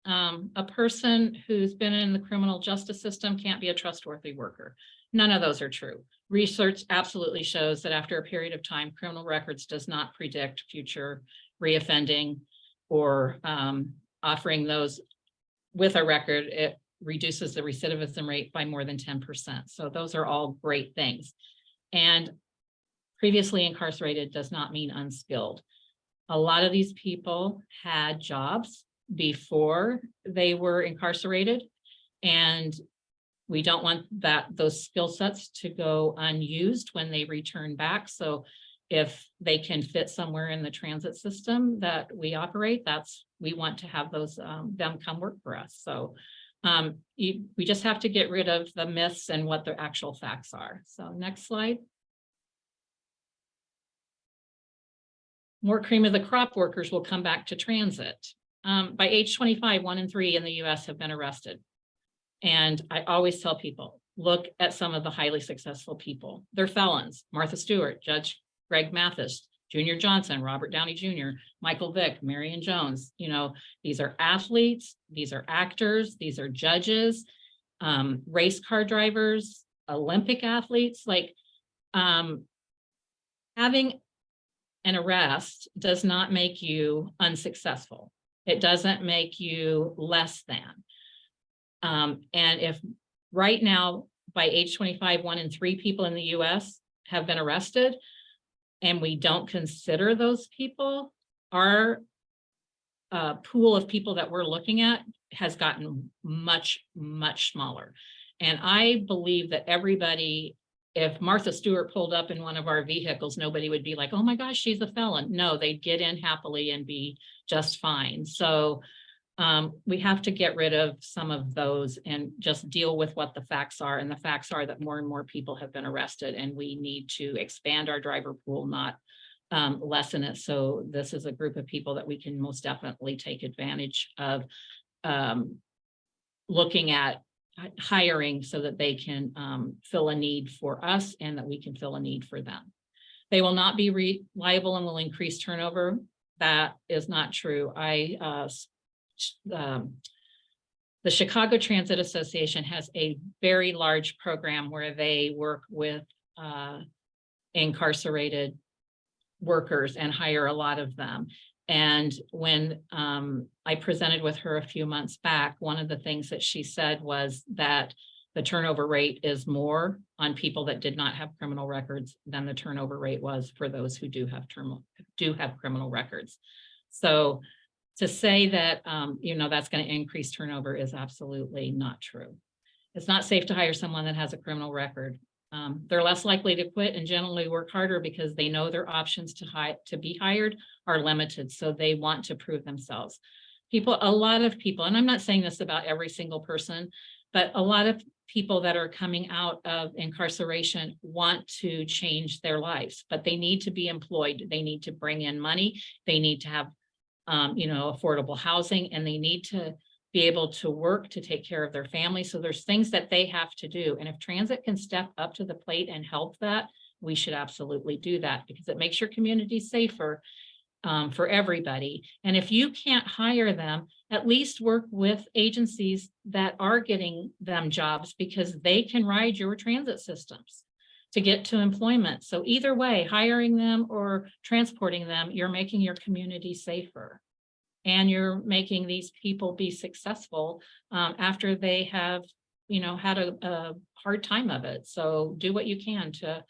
A person who's been in the criminal justice system can't be a trustworthy worker. None of those are true. Research absolutely shows that after a period of time, criminal records does not predict future reoffending, or offering those with a record, it reduces the recidivism rate by more than 10%. So those are all great things. And previously incarcerated does not mean unskilled. A lot of these people had jobs before they were incarcerated, and we don't want those skill sets to go unused when they return back. So if they can fit somewhere in the transit system that we operate, that's we want to have those them come work for us. So we just have to get rid of the myths and what the actual facts are. So next slide. More cream of the crop workers will come back to transit. By age 25, 1 in 3 in the US have been arrested. And I always tell people, look at some of the highly successful people. They're felons: Martha Stewart, Judge Greg Mathis, Junior Johnson, Robert Downey Jr., Michael Vick, Marion Jones. You know, these are athletes, these are actors, these are judges, race car drivers, Olympic athletes. Like having an arrest does not make you unsuccessful. It doesn't make you less than. And if right now, by age 25, 1 in 3 people in the US have been arrested, and we don't consider those people, our pool of people that we're looking at has gotten much, much smaller. And I believe that everybody, if Martha Stewart pulled up in one of our vehicles, nobody would be like, oh my gosh, she's a felon. No, they'd get in happily and be just fine. So we have to get rid of some of those and just deal with what the facts are. And the facts are that more and more people have been arrested, and we need to expand our driver pool, not lessen it. So this is a group of people that we can most definitely take advantage of looking at hiring so that they can fill a need for us and that we can fill a need for them. They will not be reliable and will increase turnover. That is not true. The Chicago Transit Association has a very large program where they work with incarcerated workers and hire a lot of them. And when I presented with her a few months back, one of the things that she said was that the turnover rate is more on people that did not have criminal records than the turnover rate was for those who do have criminal records. So to say that, that's going to increase turnover is absolutely not true. It's not safe to hire someone that has a criminal record. They're less likely to quit and generally work harder because they know their options to be hired are limited. So they want to prove themselves. A lot of people, and I'm not saying this about every single person, but a lot of people that are coming out of incarceration want to change their lives, but they need to be employed. They need to bring in money. They need to have affordable housing, and they need to be able to work to take care of their family. So there's things that they have to do. And if transit can step up to the plate and help that, we should absolutely do that because it makes your community safer for everybody. And if you can't hire them, at least work with agencies that are getting them jobs because they can ride your transit systems to get to employment. So either way, hiring them or transporting them, you're making your community safer. And you're making these people be successful after they have, had a hard time of it. So do what you can to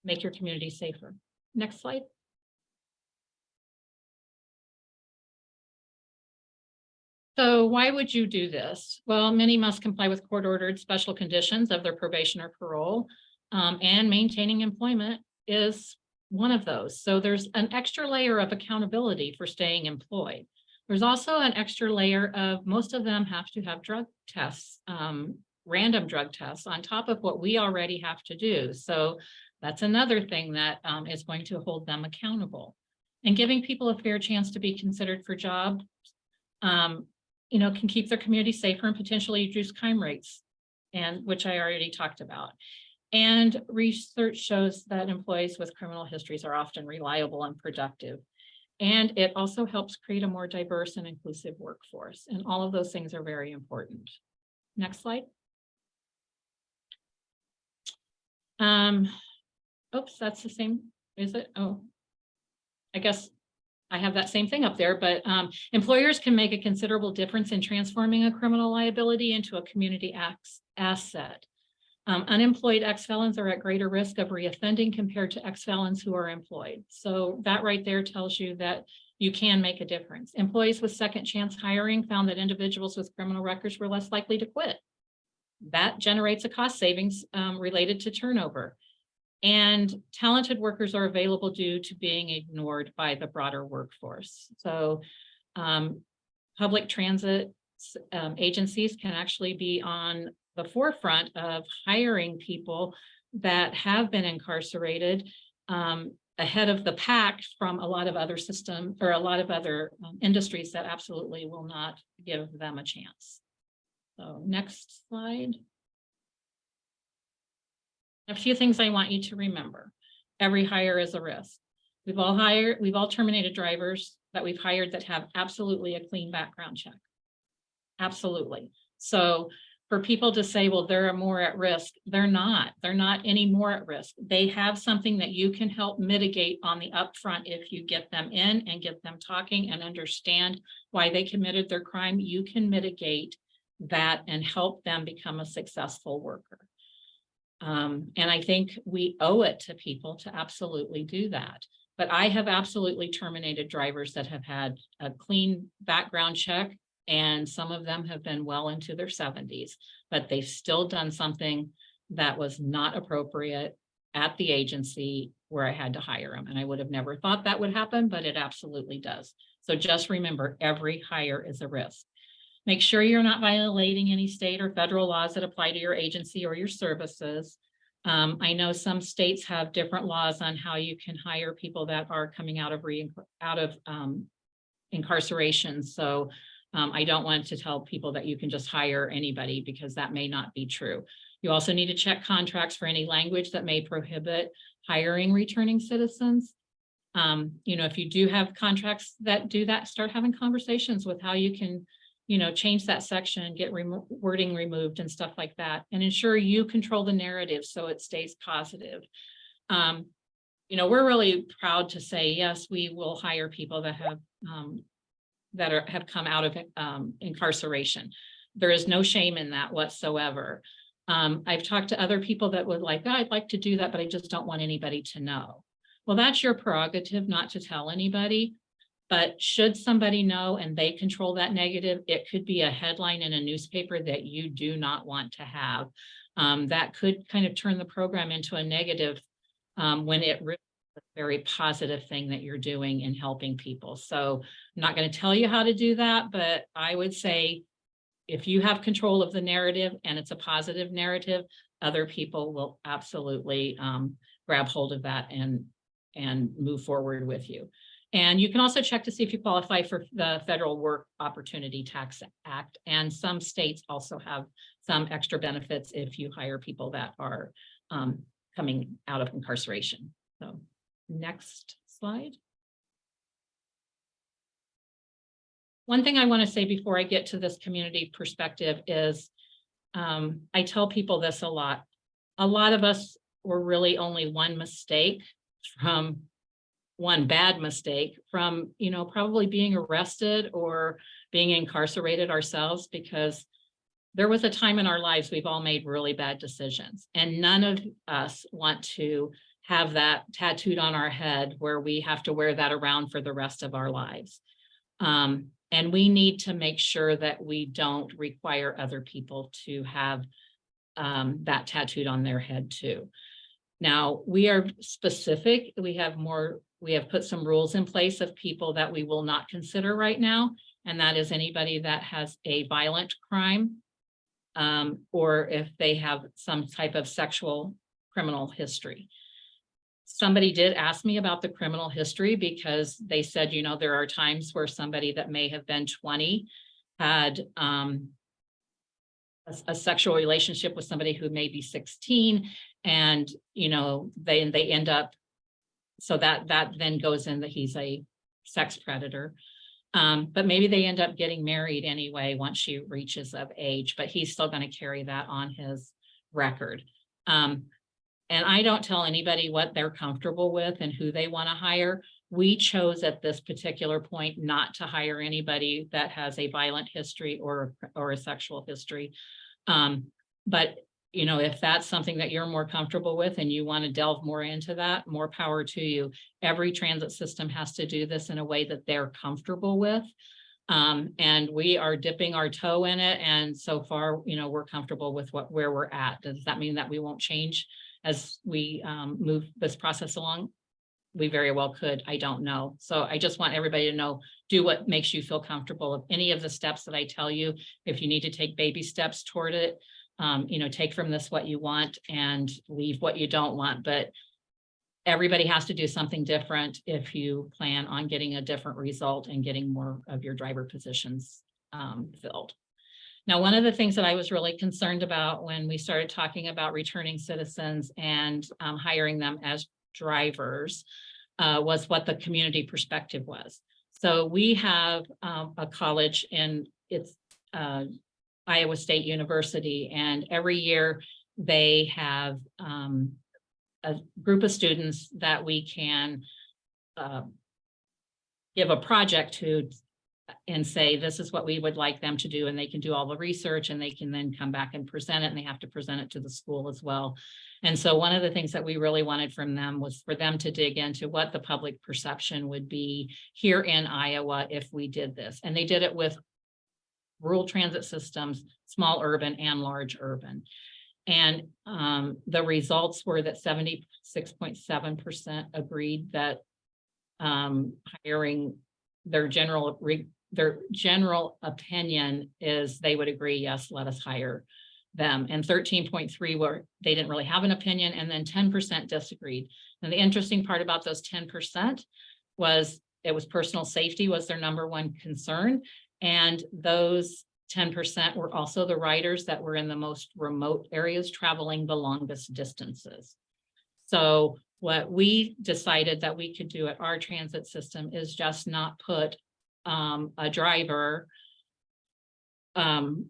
make your community safer. Next slide. So why would you do this? Well, many must comply with court-ordered special conditions of their probation or parole, and maintaining employment is one of those. So there's an extra layer of accountability for staying employed. There's also an extra layer of most of them have to have drug tests, random drug tests on top of what we already have to do. So that's another thing that is going to hold them accountable. And giving people a fair chance to be considered for jobs, can keep their community safer and potentially reduce crime rates, and which I already talked about. And research shows that employees with criminal histories are often reliable and productive. And it also helps create a more diverse and inclusive workforce. And all of those things are very important. Next slide. Oops, that's the same, is it? Oh, I guess I have that same thing up there, but employers can make a considerable difference in transforming a criminal liability into a community asset. Unemployed ex-felons are at greater risk of reoffending compared to ex-felons who are employed. So that right there tells you that you can make a difference. Employees with second chance hiring found that individuals with criminal records were less likely to quit. That generates a cost savings related to turnover. And talented workers are available due to being ignored by the broader workforce. So public transit agencies can actually be on the forefront of hiring people that have been incarcerated ahead of the pack from a lot of other systems or a lot of other industries that absolutely will not give them a chance. So next slide. A few things I want you to remember. Every hire is a risk. We've all terminated drivers that we've hired that have absolutely a clean background check. Absolutely. So for people to say, well, they're more at risk, they're not any more at risk. They have something that you can help mitigate on the upfront. If you get them in and get them talking and understand why they committed their crime, you can mitigate that and help them become a successful worker. And I think we owe it to people to absolutely do that. But I have absolutely terminated drivers that have had a clean background check, and some of them have been well into their 70s, but they've still done something that was not appropriate at the agency where I had to hire them. And I would have never thought that would happen, but it absolutely does. So just remember, every hire is a risk. Make sure you're not violating any state or federal laws that apply to your agency or your services. I know some states have different laws on how you can hire people that are coming out of incarceration. So I don't want to tell people that you can just hire anybody, because that may not be true. You also need to check contracts for any language that may prohibit hiring returning citizens. If you do have contracts that do that, start having conversations with how you can change that section, get wording removed and stuff like that, and ensure you control the narrative so it stays positive. We're really proud to say, yes, we will hire people that have have come out of incarceration. There is no shame in that whatsoever. I've talked to other people that would like, I'd like to do that, but I just don't want anybody to know. Well, that's your prerogative not to tell anybody. But should somebody know and they control that negative, it could be a headline in a newspaper that you do not want to have. That could kind of turn the program into a negative when it really is a very positive thing that you're doing in helping people. So I'm not going to tell you how to do that, but I would say if you have control of the narrative and it's a positive narrative, other people will absolutely grab hold of that and move forward with you. And you can also check to see if you qualify for the Federal Work Opportunity Tax Act. And some states also have some extra benefits if you hire people that are coming out of incarceration. So next slide. One thing I want to say before I get to this community perspective is I tell people this a lot. A lot of us were really only one bad mistake from, probably being arrested or being incarcerated ourselves, because there was a time in our lives we've all made really bad decisions, and none of us want to have that tattooed on our head where we have to wear that around for the rest of our lives. And we need to make sure that we don't require other people to have that tattooed on their head too. Now, we are specific. We have put some rules in place of people that we will not consider right now. And that is anybody that has a violent crime, or if they have some type of sexual criminal history. Somebody did ask me about the criminal history because they said, there are times where somebody that may have been 20 had a sexual relationship with somebody who may be 16, and they end up, so that then goes in that he's a sex predator. But maybe they end up getting married anyway once she reaches of age, but he's still going to carry that on his record. And I don't tell anybody what they're comfortable with and who they want to hire. We chose at this particular point not to hire anybody that has a violent history or a sexual history. But if that's something that you're more comfortable with and you want to delve more into that, more power to you. Every transit system has to do this in a way that they're comfortable with. And we are dipping our toe in it. And so far, we're comfortable with where we're at. Does that mean that we won't change as we move this process along. We very well could, I don't know. So I just want everybody to know, do what makes you feel comfortable. If any of the steps that I tell you, if you need to take baby steps toward it, take from this what you want and leave what you don't want. But everybody has to do something different if you plan on getting a different result and getting more of your driver positions filled. Now, one of the things that I was really concerned about when we started talking about returning citizens and hiring them as drivers was what the community perspective was. So we have a college and it's Iowa State University, and every year they have a group of students that we can give a project to and say, this is what we would like them to do. And they can do all the research and they can then come back and present it, and they have to present it to the school as well. And so one of the things that we really wanted from them was for them to dig into what the public perception would be here in Iowa if we did this. And they did it with rural transit systems, small urban and large urban. And the results were that 76.7% agreed that hiring, their general opinion is they would agree, yes, let us hire them. And 13.3 were, they didn't really have an opinion, and then 10% disagreed. And the interesting part about those 10% was it was personal safety was their number one concern. And those 10% were also the riders that were in the most remote areas traveling the longest distances. So what we decided that we could do at our transit system is just not put a driver on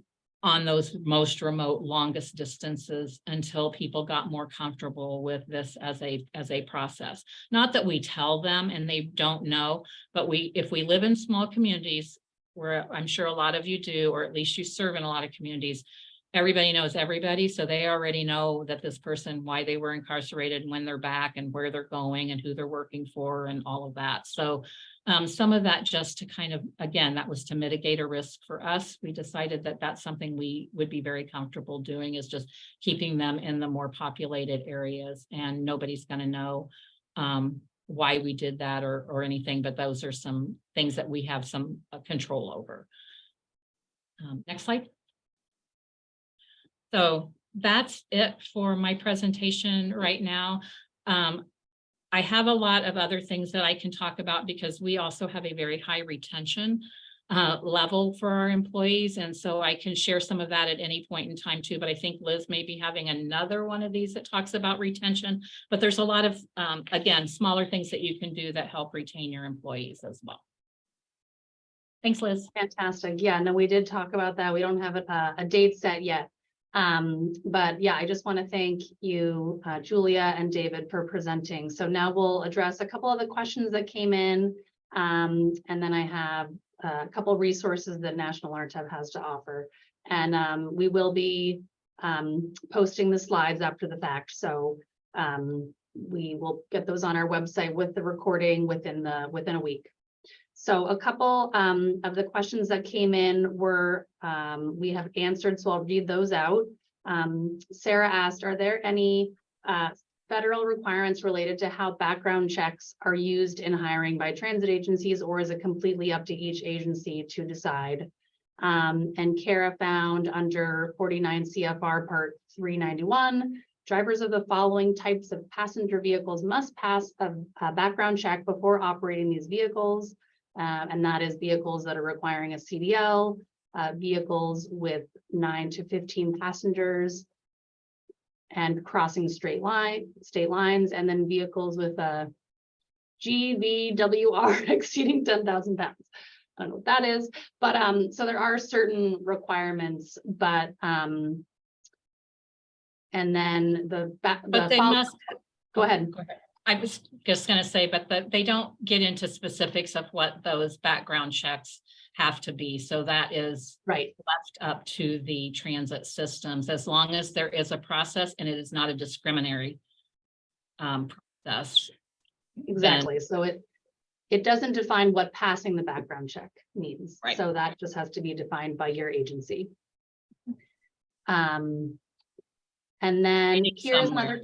those most remote, longest distances until people got more comfortable with this as a process. Not that we tell them and they don't know, but if we live in small communities, where I'm sure a lot of you do, or at least you serve in a lot of communities, everybody knows everybody. So they already know that this person, why they were incarcerated, when they're back, and where they're going, and who they're working for, and all of that. So some of that just to kind of, again, that was to mitigate a risk for us. We decided that that's something we would be very comfortable doing, is just keeping them in the more populated areas, and nobody's going to know why we did that or anything, but those are some things that we have some control over. Next slide. So that's it for my presentation right now. I have a lot of other things that I can talk about because we also have a very high retention level for our employees. And so I can share some of that at any point in time too, but I think Liz may be having another one of these that talks about retention, but there's a lot of, again, smaller things that you can do that help retain your employees as well. Thanks, Liz. Fantastic. Yeah, no, we did talk about that. We don't have a date set yet. But yeah, I just want to thank you, Julia and David, for presenting. So now we'll address a couple of the questions that came in. And then I have a couple of resources that National RTAP has to offer. And we will be posting the slides after the fact. So we will get those on our website with the recording within a week. So a couple of the questions that came in were, we have answered, so I'll read those out. Sarah asked, are there any federal requirements related to how background checks are used in hiring by transit agencies, or is it completely up to each agency to decide? And Kara found under 49 CFR Part 391, drivers of the following types of passenger vehicles must pass a background check before operating these vehicles. And that is vehicles that are requiring a CDL, vehicles with 9 to 15 passengers and crossing state lines, and then vehicles with a GVWR exceeding 10,000 pounds. I don't know what that is, but so there are certain requirements, but and then they must go ahead. I was just going to say, but they don't get into specifics of what those background checks have to be. So that is right left up to the transit systems, as long as there is a process and it is not a discriminatory process. Exactly. So it doesn't define what passing the background check means. Right. So that just has to be defined by your agency. And then here's another.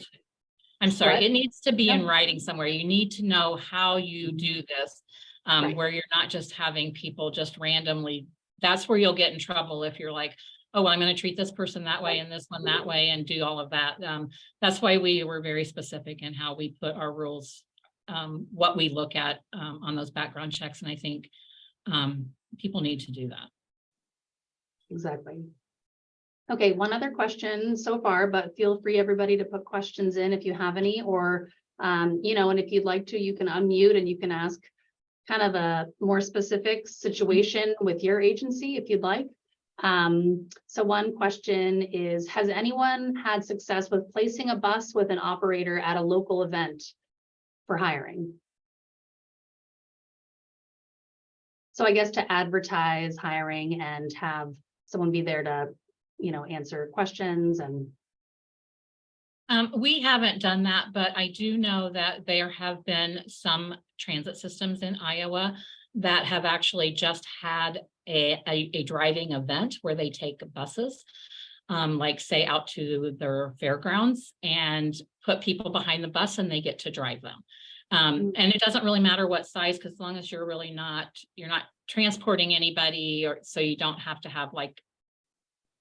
I'm sorry, What? it needs to be in No. writing somewhere. You need to know how you do this, Right. where you're not just having people just randomly. That's where you'll get in trouble if you're like, oh, well, I'm going to treat this person that way and this one that way and do all of that. That's why we were very specific in how we put our rules, what we look at on those background checks. And I think people need to do that. Exactly. Okay, one other question so far, but feel free, everybody, to put questions in if you have any, or, you know, and if you'd like to, you can unmute and you can ask kind of a more specific situation with your agency if you'd like. So one question is, has anyone had success with placing a bus with an operator at a local event for hiring? So I guess to advertise hiring and have someone be there to, you know, answer questions and. We haven't done that, but I do know that there have been some transit systems in Iowa that have actually just had a driving event where they take buses, like say out to their fairgrounds and put people behind the bus and they get to drive them. And it doesn't really matter what size, because as long as you're really you're not transporting anybody, or so you don't have to have, like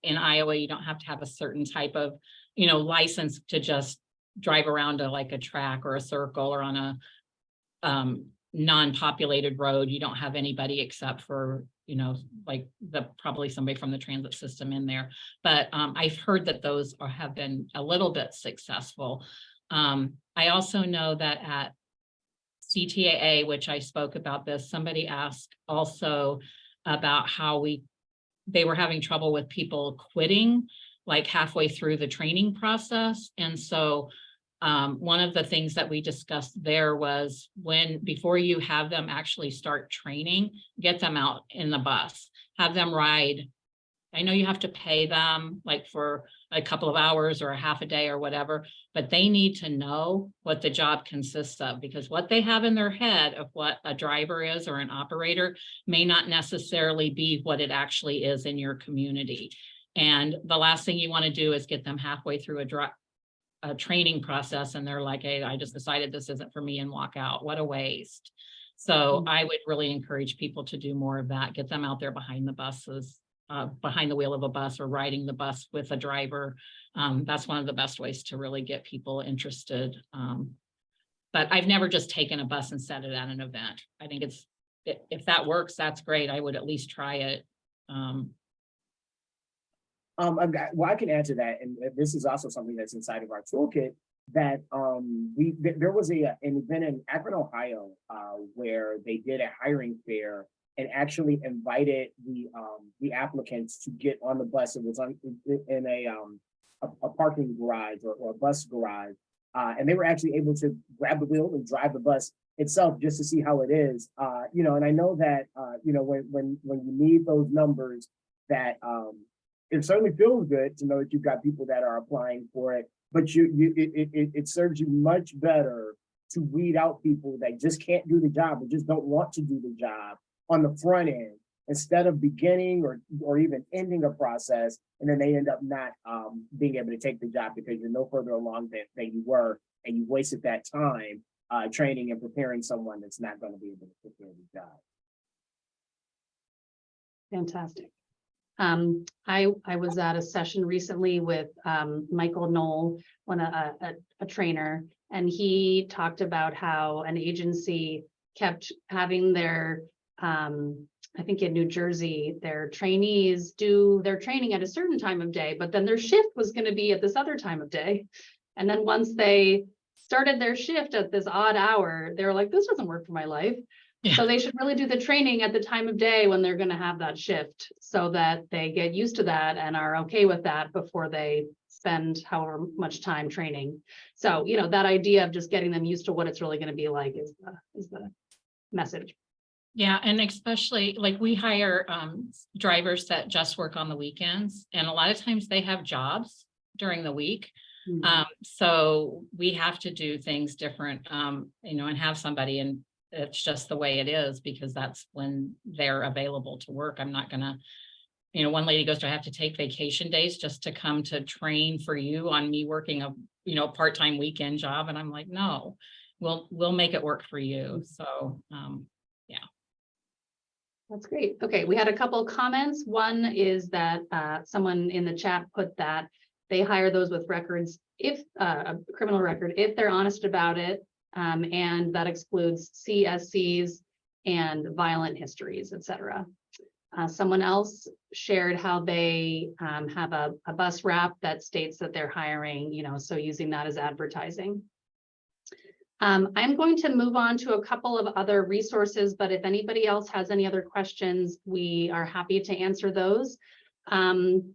in Iowa, you don't have to have a certain type of, you know, license to just drive around to like a track or a circle or on a non-populated road. You don't have anybody except for, you know, like probably somebody from the transit system in there. But I've heard that those have been a little bit successful. I also know that at CTAA, which I spoke about this, somebody asked also about how they were having trouble with people quitting like halfway through the training process. And so one of the things that we discussed there was before you have them actually start training, get them out in the bus, have them ride. I know you have to pay them like for a couple of hours or a half a day or whatever, but they need to know what the job consists of, because what they have in their head of what a driver is or an operator may not necessarily be what it actually is in your community. And the last thing you want to do is get them halfway through a training process and they're like, hey, I just decided this isn't for me, and walk out. What a waste. So I would really encourage people to do more of that. Get them out there behind the buses, behind the wheel of a bus, or riding the bus with a driver. That's one of the best ways to really get people interested. But I've never just taken a bus and set it at an event. I think if that works, that's great. I would at least try it. Well, I can add to that, and this is also something that's inside of our toolkit. That there was an event in Akron, Ohio, where they did a hiring fair and actually invited the applicants to get on the bus. It was in a parking garage or a bus garage, and they were actually able to grab the wheel and drive the bus itself just to see how it is. You know, and I know that you know, when you need those numbers, that it certainly feels good to know that you've got people that are applying for it, but it serves you much better to weed out people that just can't do the job or just don't want to do the job on the front end, instead of beginning or even ending a process, and then they end up not being able to take the job because you're no further along than you were, and you wasted that time training and preparing someone that's not going to be able to prepare the job. Fantastic. I was at a session recently with Michael Knoll, a trainer, and he talked about how an agency kept having their, I think in New Jersey, their trainees do their training at a certain time of day, but then their shift was going to be at this other time of day. And then once they started their shift at this odd hour, they were like, this doesn't work for my life. Yeah. So they should really do the training at the time of day when they're going to have that shift, so that they get used to that and are okay with that before they spend however much time training. So, you know, that idea of just getting them used to what it's really going to be like is the message. Yeah, and especially like we hire drivers that just work on the weekends, and a lot of times they have jobs during the week. Mm-hmm. So we have to do things different, you know, and have somebody, and it's just the way it is because that's when they're available to work. I'm not going to one lady goes, do I have to take vacation days just to come to train for you on me working a, part-time weekend job? And I'm like, no, we'll make it work for you. So, yeah. That's great. Okay, we had a couple of comments. One is that someone in the chat put that they hire those with records, if a criminal record, if they're honest about it, and that excludes CSCs and violent histories, etc. Someone else shared how they have a bus wrap that states that they're hiring, so using that as advertising. I'm going to move on to a couple of other resources, but if anybody else has any other questions, we are happy to answer those. Along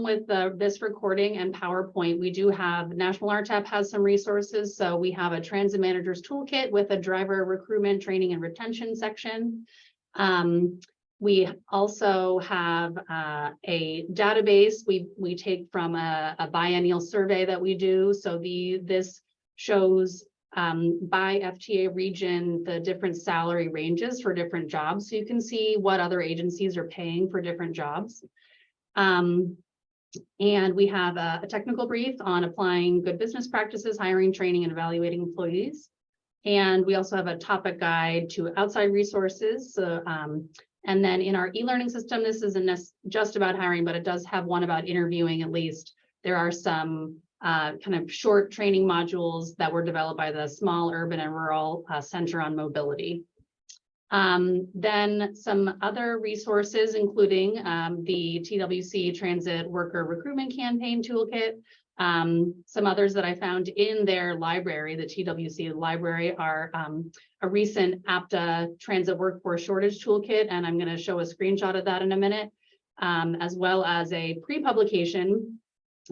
with this recording and PowerPoint, we do have National RTAP has some resources. So we have a transit manager's toolkit with a driver recruitment, training, and retention section. We also have a database we take from a biennial survey that we do. So this shows by FTA region the different salary ranges for different jobs, so you can see what other agencies are paying for different jobs. And we have a technical brief on applying good business practices, hiring, training, and evaluating employees. And we also have a topic guide to outside resources. So, and then in our e-learning system, this isn't just about hiring, but it does have one about interviewing at least. There are some kind of short training modules that were developed by the Small Urban and Rural Center on Mobility. Then some other resources, including the TWC Transit Worker Recruitment Campaign Toolkit. Some others that I found in their library, the TWC library, are a recent APTA Transit Workforce Shortage Toolkit, and I'm going to show a screenshot of that in a minute, as well as a pre-publication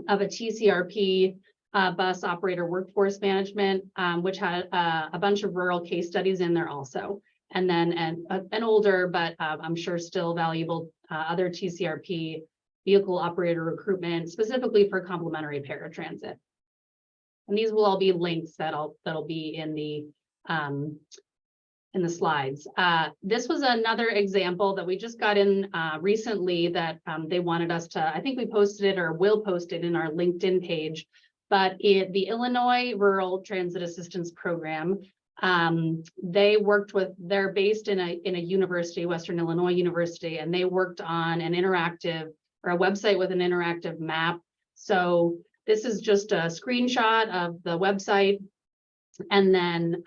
of a TCRP bus operator workforce management, which had a bunch of rural case studies in there also. And then an older, but I'm sure still valuable, other TCRP vehicle operator recruitment, specifically for complementary paratransit. And these will all be links that'll be in the slides. This was another example that we just got in recently that they wanted us to, I think we posted it or will post it in our LinkedIn page, but the Illinois Rural Transit Assistance Program, they worked with, they're based in a university, Western Illinois University, and they worked on an interactive or a website with an interactive map. So this is just a screenshot of the website. And then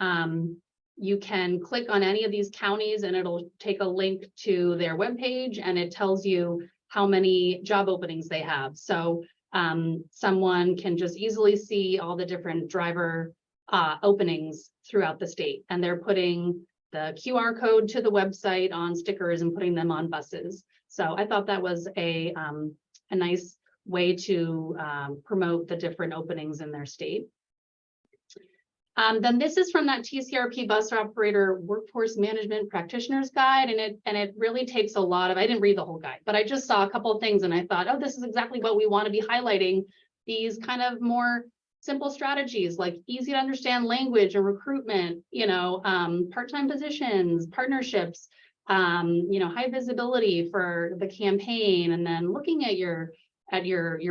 you can click on any of these counties and it'll take a link to their webpage, and it tells you how many job openings they have. So someone can just easily see all the different driver openings throughout the state, and they're putting the QR code to the website on stickers and putting them on buses. So I thought that was a nice way to promote the different openings in their state. Then this is from that TCRP Bus Operator Workforce Management Practitioner's Guide, and it really takes a lot of, I didn't read the whole guide, but I just saw a couple of things and I thought, oh, this is exactly what we want to be highlighting, these kind of more simple strategies like easy to understand language and recruitment, part-time positions, partnerships, high visibility for the campaign, and then looking at your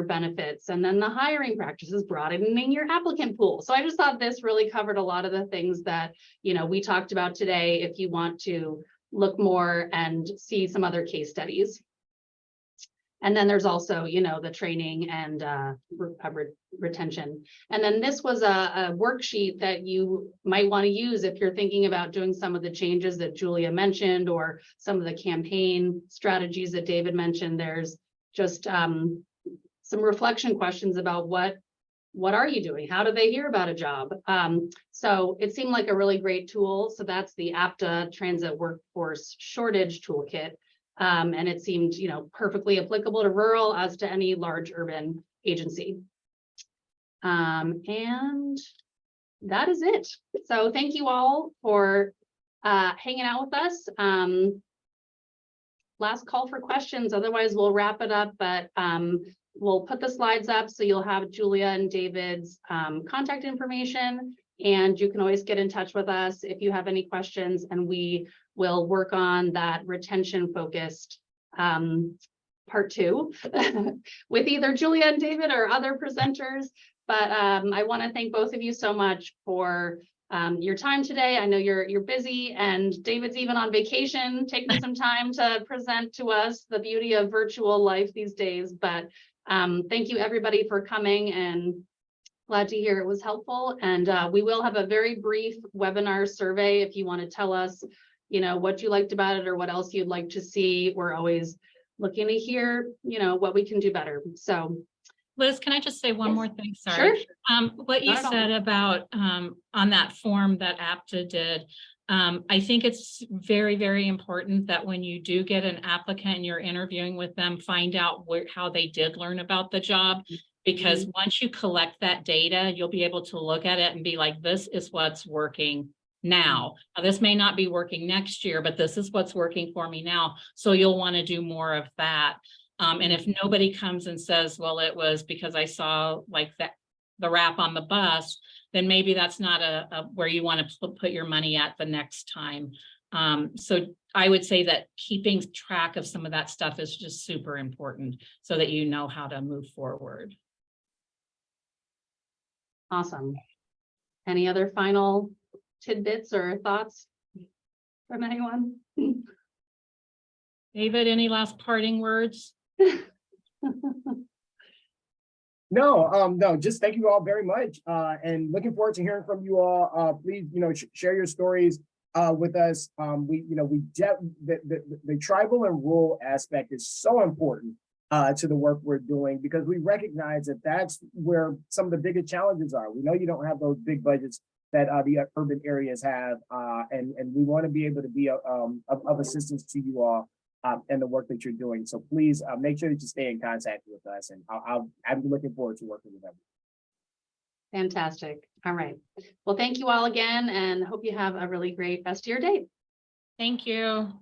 benefits, and then the hiring practices, broadening your applicant pool. So I just thought this really covered a lot of the things that, we talked about today, if you want to look more and see some other case studies. And then there's also, the training and retention. And then this was a worksheet that you might want to use if you're thinking about doing some of the changes that Julia mentioned, or some of the campaign strategies that David mentioned. There's just some reflection questions about what are you doing? How do they hear about a job? So it seemed like a really great tool. So that's the APTA Transit Workforce Shortage Toolkit. And it seemed, perfectly applicable to rural as to any large urban agency. And that is it. So thank you all for hanging out with us. Last call for questions, otherwise we'll wrap it up, but we'll put the slides up so you'll have Julia and David's contact information, and you can always get in touch with us if you have any questions, and we will work on that retention focused part 2 with either Julia and David or other presenters. But I want to thank both of you so much for your time today. I know you're busy, and David's even on vacation, taking some time to present to us the beauty of virtual life these days. But thank you everybody for coming, and glad to hear it was helpful. And we will have a very brief webinar survey if you want to tell us, what you liked about it or what else you'd like to see. We're always looking to hear, what we can do better. So Liz, can I just say one Yes. more thing? Sorry. Sure. What you Not at all. said about on that form that APTA did, I think it's very, very important that when you do get an applicant and you're interviewing with them, find out how they did learn about the job. Because once you collect that data, you'll be able to look at it and be like, this is what's working now. Now, this may not be working next year, but this is what's working for me now. So you'll want to do more of that. And if nobody comes and says, well, it was because I saw like the wrap on the bus, then maybe that's not a where you want to put your money at the next time. So I would say that keeping track of some of that stuff is just super important so that you know how to move forward. Awesome. Any other final tidbits or thoughts from anyone? David, any last parting words? No, just thank you all very much. And looking forward to hearing from you all. Please, share your stories with us. The tribal and rural aspect is so important to the work we're doing, because we recognize that that's where some of the biggest challenges are. We know you don't have those big budgets that the urban areas have, and we want to be able to be of assistance to you all and the work that you're doing. So please make sure that you stay in contact with us, and I'm looking forward to working with them. Fantastic. All right. Well, thank you all again, and hope you have a really great rest of your day. Thank you.